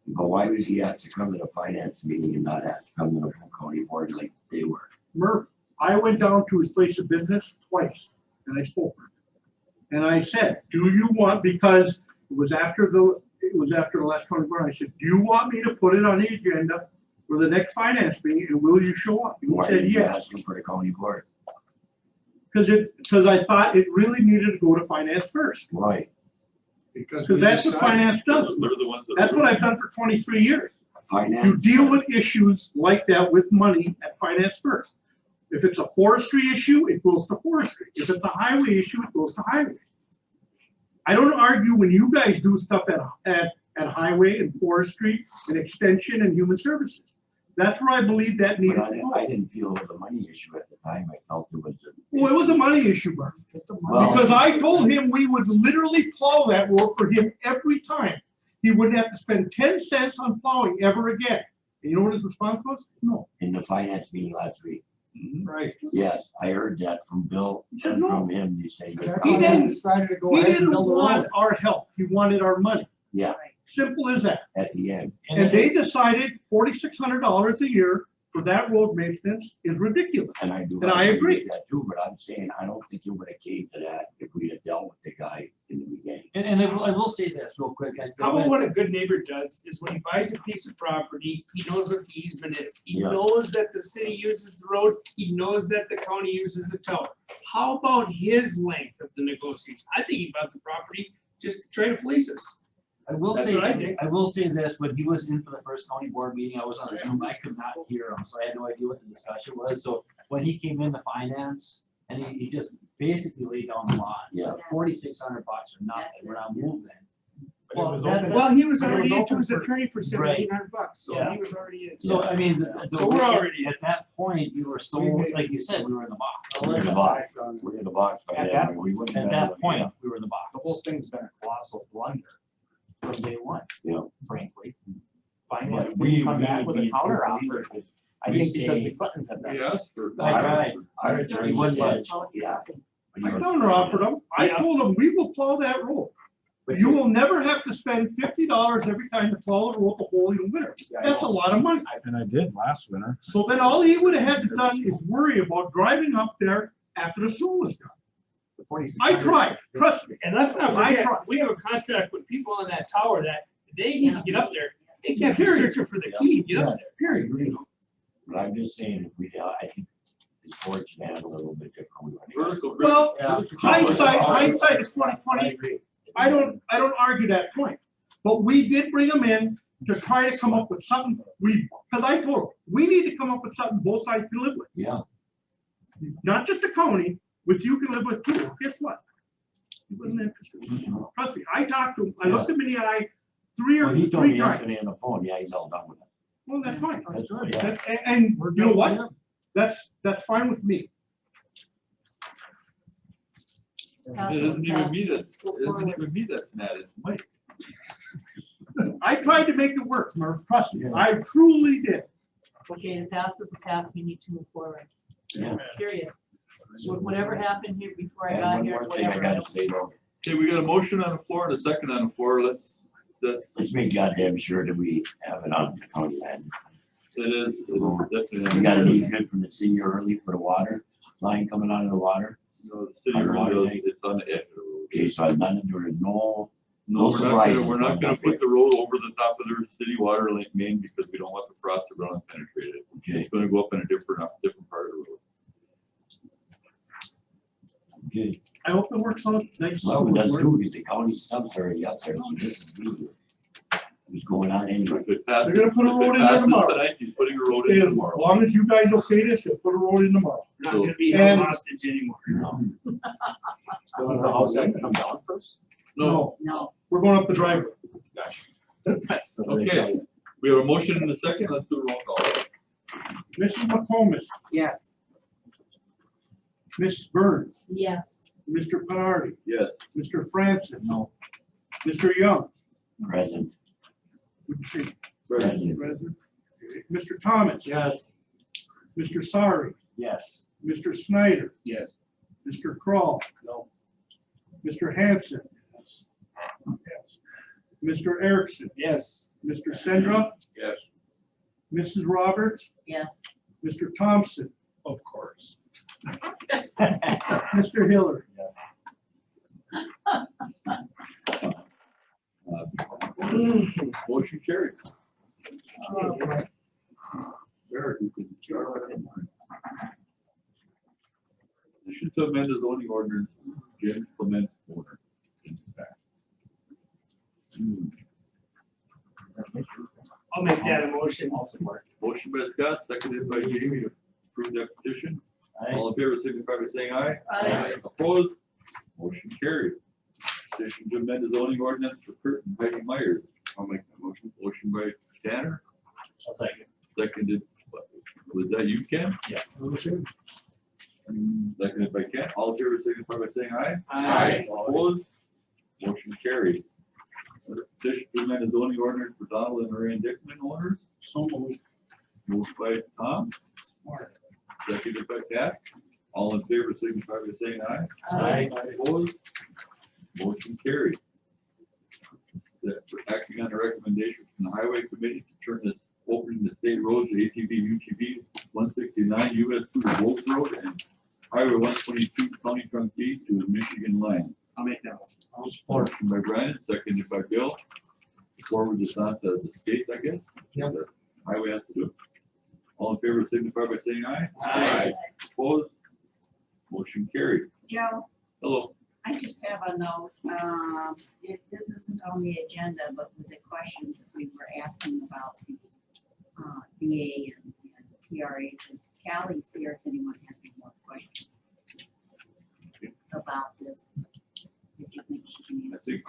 G: But why was he asked to come to the finance meeting and not asked to come to the full county board like they were?
A: Murph, I went down to his place of business twice and I spoke with him. And I said, do you want, because it was after the last county board, I said, do you want me to put it on the agenda for the next finance meeting and will you show up? And he
G: Why
A: said,
G: did you
A: yes.
G: ask him for the county board?
A: Because I thought it really needed to go to finance first.
G: Right.
A: Because that's what finance does.
B: they're the ones that.
A: That's what I've done for 23 years.
G: Finance.
A: You deal with issues like that with money at finance first. If it's a forestry issue, it goes to forestry. If it's a highway issue, it goes to highway. I don't argue when you guys do stuff at highway and forestry and extension and human services. That's where I believe that needed
G: But
A: to go.
G: I didn't feel it was a money issue at the time. I felt it was.
A: Well, it was a money issue, Bert.
G: Well-
A: Because I told him we would literally plow that road for him every time. He wouldn't have to spend 10 cents on plowing ever again. And you know what his response was? No.
G: In the finance meeting last week.
A: Right.
G: Yes, I heard that from Bill
A: said
G: and
A: no.
G: from him. They say.
A: He didn't,
F: Decided to go
A: he
F: ahead and
A: didn't
F: build the
A: want
F: road.
A: our help. He wanted our money.
G: Yeah,
A: Simple as that.
G: at the end.
A: And they decided $4,600 a year for that road maintenance is ridiculous.
G: And I do.
A: And I agree.
G: with that too, but I'm saying, I don't think it would have came to that if we had dealt with the guy in the beginning.
J: And I will say this real quick.
V: How about what a good neighbor does is when he buys a piece of property, he knows what the easement is. He
G: Yeah.
V: knows that the city uses the road, he knows that the county uses the tower. How about his length of the negotiation? I think he bought the property just to try to fleece us.
J: I will
V: That's
J: say,
V: what I think.
J: I will say this, when he was in for the first county board meeting, I was on a Zoom, I could not hear him, so I had no idea what the discussion was. So when he came into finance, and he just basically laid down the law, and said $4,600 or nothing, we're not moving. Well,
V: Well, he was
F: but it
V: already
F: was
V: into
F: open
V: his
F: for-
V: attorney for
J: Right.
V: $1,700, so
J: Yeah.
V: he was already in.
J: So, I mean,
V: So we're already in.
J: at that point, you were so, like you said, we were in the box.
G: We're in the box. We're in the box by
L: At
G: then.
L: that-
G: We wouldn't have
J: At
G: been able
J: that
G: to-
J: point, we were in the box.
L: The whole thing's been a colossal blunder from day one,
G: Yeah.
L: frankly.
G: But
L: Finance
G: we-
L: didn't come back with a
G: we-
L: counter offer. I
G: we
L: think because
G: say-
L: we couldn't have done
B: We
L: it.
B: asked for.
J: I tried.
G: Our attorney
J: wouldn't
G: said,
J: budge.
G: yeah.
A: I counter-offered him. I told him, we will plow that road. You will never have to spend $50 every time to plow the road the whole winter. That's a lot of money.
U: And I did last winter.
A: So then all he would have had to done is worry about driving up there after the snow was done. I tried, trust me.
V: And let's not
A: I
V: forget,
A: tried.
V: we have a contract with people on that tower that they need to get up there. They can't be
A: Period.
V: searching for the key to get up there, period.
A: Period.
G: But I'm just saying, if we, I think his board should handle it a little bit differently.
B: Vertical.
A: Well,
L: Yeah.
A: hindsight is 20/20.
L: agree.
A: I don't argue that point. But we did bring them in to try to come up with something, because I told them, we need to come up with something both sides can live with.
G: Yeah.
A: Not just the county, which you can live with too. Well, guess what? He wasn't interested. Trust me, I talked to him, I looked him in the eye
G: Well, he told me
A: three times.
G: yesterday on the phone, yeah, he's all done with it.
A: Well, that's fine.
G: That's right, yeah.
A: And you know what? That's fine with me.
B: It isn't even me that's, mad, it's Mike.
A: I tried to make it work, Murph, trust me, I truly did.
S: Okay, the past is the past, we need to move forward,
G: Yeah.
S: period. Whatever happened here before I
G: And
S: got
G: one
S: here,
G: more thing I
S: whatever, I
G: gotta
S: don't.
G: say though,
B: Okay, we got a motion on the floor and a second on the floor, let's
G: make goddamn sure that we have it on the county land.
B: that's.
G: We got an easement from the city early for the water line coming out of the water.
B: No, the city
G: On the water
B: really
G: tank.
B: does, it's on the edge of the road.
G: Okay, so I've done it, there is no
B: No,
G: No
B: we're not gonna put the road over the top of their city water link main because we don't want the frost to run and penetrate it.
G: Okay.
B: It's gonna go up in a different part of the road.
G: Okay.
A: I hope it works out nice.
G: Well, that's true, because the county stuff's already up there, so this is easier. What's going on anyway?
A: They're gonna put a road in there tomorrow.
B: Tonight, he's putting a road in
A: As
B: tomorrow.
A: long as you guys okay this, you'll put a road in tomorrow.
V: Not gonna be
A: And-
V: held hostage anymore.
L: Doesn't the house have to come down first?
B: No,
D: No.
A: We're going up the driveway.
L: That's
B: okay, we have a motion in a second, let's do a roll call.
A: Mrs. McComas,
K: Yes.
A: Mrs. Burns,
S: Yes.
A: Mr. Penardi,
B: Yes.
A: Mr. Francis. No. Mr. Young.
G: Present.
A: President. Mr. Thomas.
U: Yes.
A: Mr. Sari,
L: Yes.
A: Mr. Snyder,
L: Yes.
A: Mr. Crawl.
U: No.
A: Mr. Hanson.
U: Yes.
A: Mr. Erickson,
U: Yes.
A: Mr. Sendra,
B: Yes.
A: Mrs. Roberts,
D: Yes.
A: Mr. Thompson,
U: Of course.
A: Mr. Hiller.
B: Motion carried. Eric, you can start right in. Addition to amend the zoning ordinance, James Clement owner.
V: I'll make that a motion.
B: Motion by Scott, seconded by Jamie to approve that petition. All in favor, signify by saying aye.
S: Aye.
B: Opposed? Motion carried. Addition to amend the zoning ordinance for Kurt and Heidi Myers. I'll make that motion. Motion by Tanner,
U: I'll second.
B: seconded, was that you, Ken?
U: Yeah.
B: Seconded by Ken. All in favor, signify by saying aye.
U: Aye.
B: Opposed? Motion carried. Petition to amend the zoning ordinance for Donald and Lorraine Dickman owners.
U: So moved.
B: Moved by Tom, seconded by Pat. All in favor, signify by saying aye.
U: Aye.
B: Opposed? Motion carried. That for acting on a recommendation from the Highway Committee to turn this, opening the state roads, ATV, UTV, 169 US 2 Wolf Road and Highway 122 County Trunk D to the Michigan line.
U: I'll make that motion.
B: I'll support. Motion by Brian, seconded by Bill. Forward this on to the state, I guess.
U: Yep.
B: The highway has to do. All in favor, signify by saying aye.
U: Aye.
B: Opposed? Motion carried.
D: Joe,
B: Hello.
D: I just have a note. This isn't on the agenda, but with the questions that we were asking about the VA and TRHs, Callie's here if anyone has any more questions about this. If you think she can
B: I
D: answer.
B: think.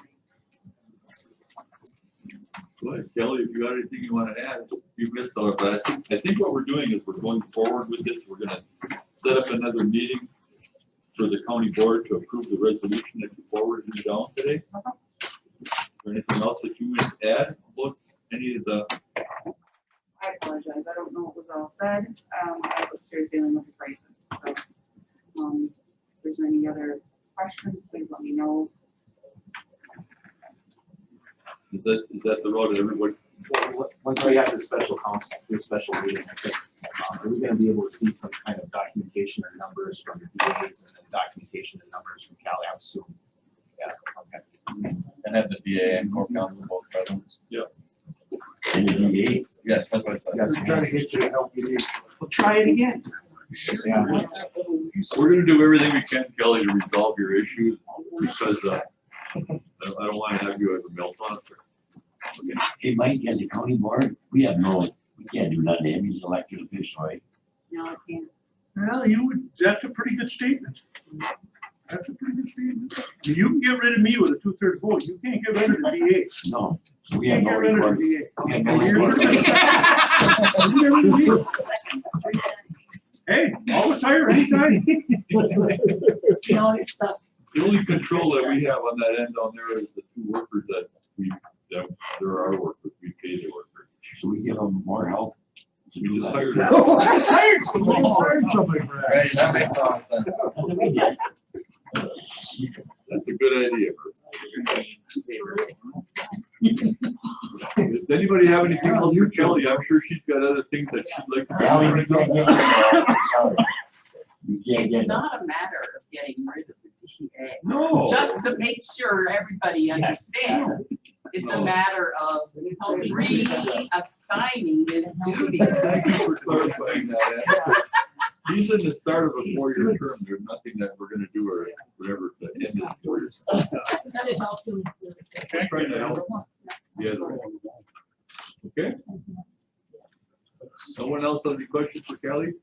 B: Go ahead, Kelly, if you got anything you want to add, you missed out, but I think what we're doing is we're going forward with this. We're gonna set up another meeting for the county board to approve the resolution that you forwarded down today. Is there anything else that you want to add about any of the?
K: I apologize, I don't know what was all said, I was upstairs dealing with the crisis, so, if there's any other questions, please let me know.
B: Is that the road that everybody?
L: Once we have the special council, your special meeting, I think, are we gonna be able to see some kind of documentation or numbers from the DAs and then documentation and numbers from Cali, I assume? Yeah, okay.
H: And have the DA and Corp Council both present.
B: Yeah.
G: And the DA?
H: Yes, that's what I said.
L: Yes, we're trying to get you the help you need.
V: We'll try it again.
L: Yeah.
B: We're gonna do everything we can, Kelly, to resolve your issues because I don't want to have you as a meltdown.
G: Hey, Mike, as a county board, we can't do nothing to him, he's an elected official, right?
D: No, I can't.
A: Well, that's a pretty good statement. That's a pretty good statement. You can get rid of me with a 2/3 vote. You can't get rid of the DA.
G: No.
A: You
G: We have
A: can't
G: no
A: get rid of the
G: recourse.
A: DA.
G: We have no recourse.
A: Hey, I'll retire anytime.
S: No, you're stuck.
B: The only control that we have on that end down there is the two workers that they're our workers, we pay the workers.
G: So we give them more help. to do
B: We just
G: that.
B: hired.
A: Just hired somebody. Just hired somebody for that.
H: Right, that makes a lot of sense.
B: That's a good idea. If anybody have anything else for Kelly, I'm sure she's got other things that she'd like to.
G: Kelly, we can't get you. We can't
K: It's
G: get
K: not a matter of getting rid of the MMPA.
B: No.
K: Just to make sure everybody understands, it's a matter of reassigning his duties.
B: Thank you for clarifying that. He's in the start of a four-year term. There's nothing that we're gonna do or whatever at the end of the 4 years.
S: That'd help him.
B: Trying to help. Yeah. Okay. No one else have any questions for Kelly?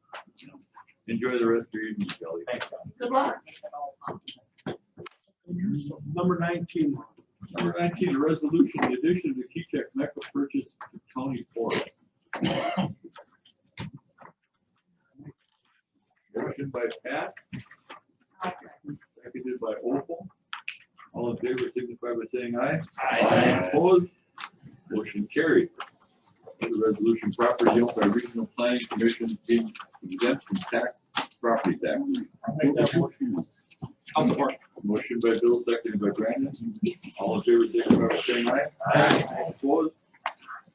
B: Enjoy the rest of your evening, Kelly.
L: Thanks,
S: Good luck.
A: Number 19.
B: Number 19, a resolution, the addition of the Keycheck Mecca purchase to county forest. Motion by Pat, seconded by Opal. All in favor, signify by saying aye.
L: Aye.
B: Opposed? Motion carried. The resolution, property owned by Regional Planning Commission being exempt from property tax.
U: I'll make that motion.
Q: I'll support.
B: Motion by Bill, seconded by Brandon. All in favor, signify by saying aye. Aye. Opposed?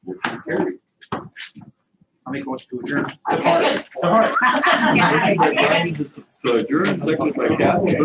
B: Motion carried.
Q: I'll make a motion to adjourn.
B: So adjourned, seconded by Captain.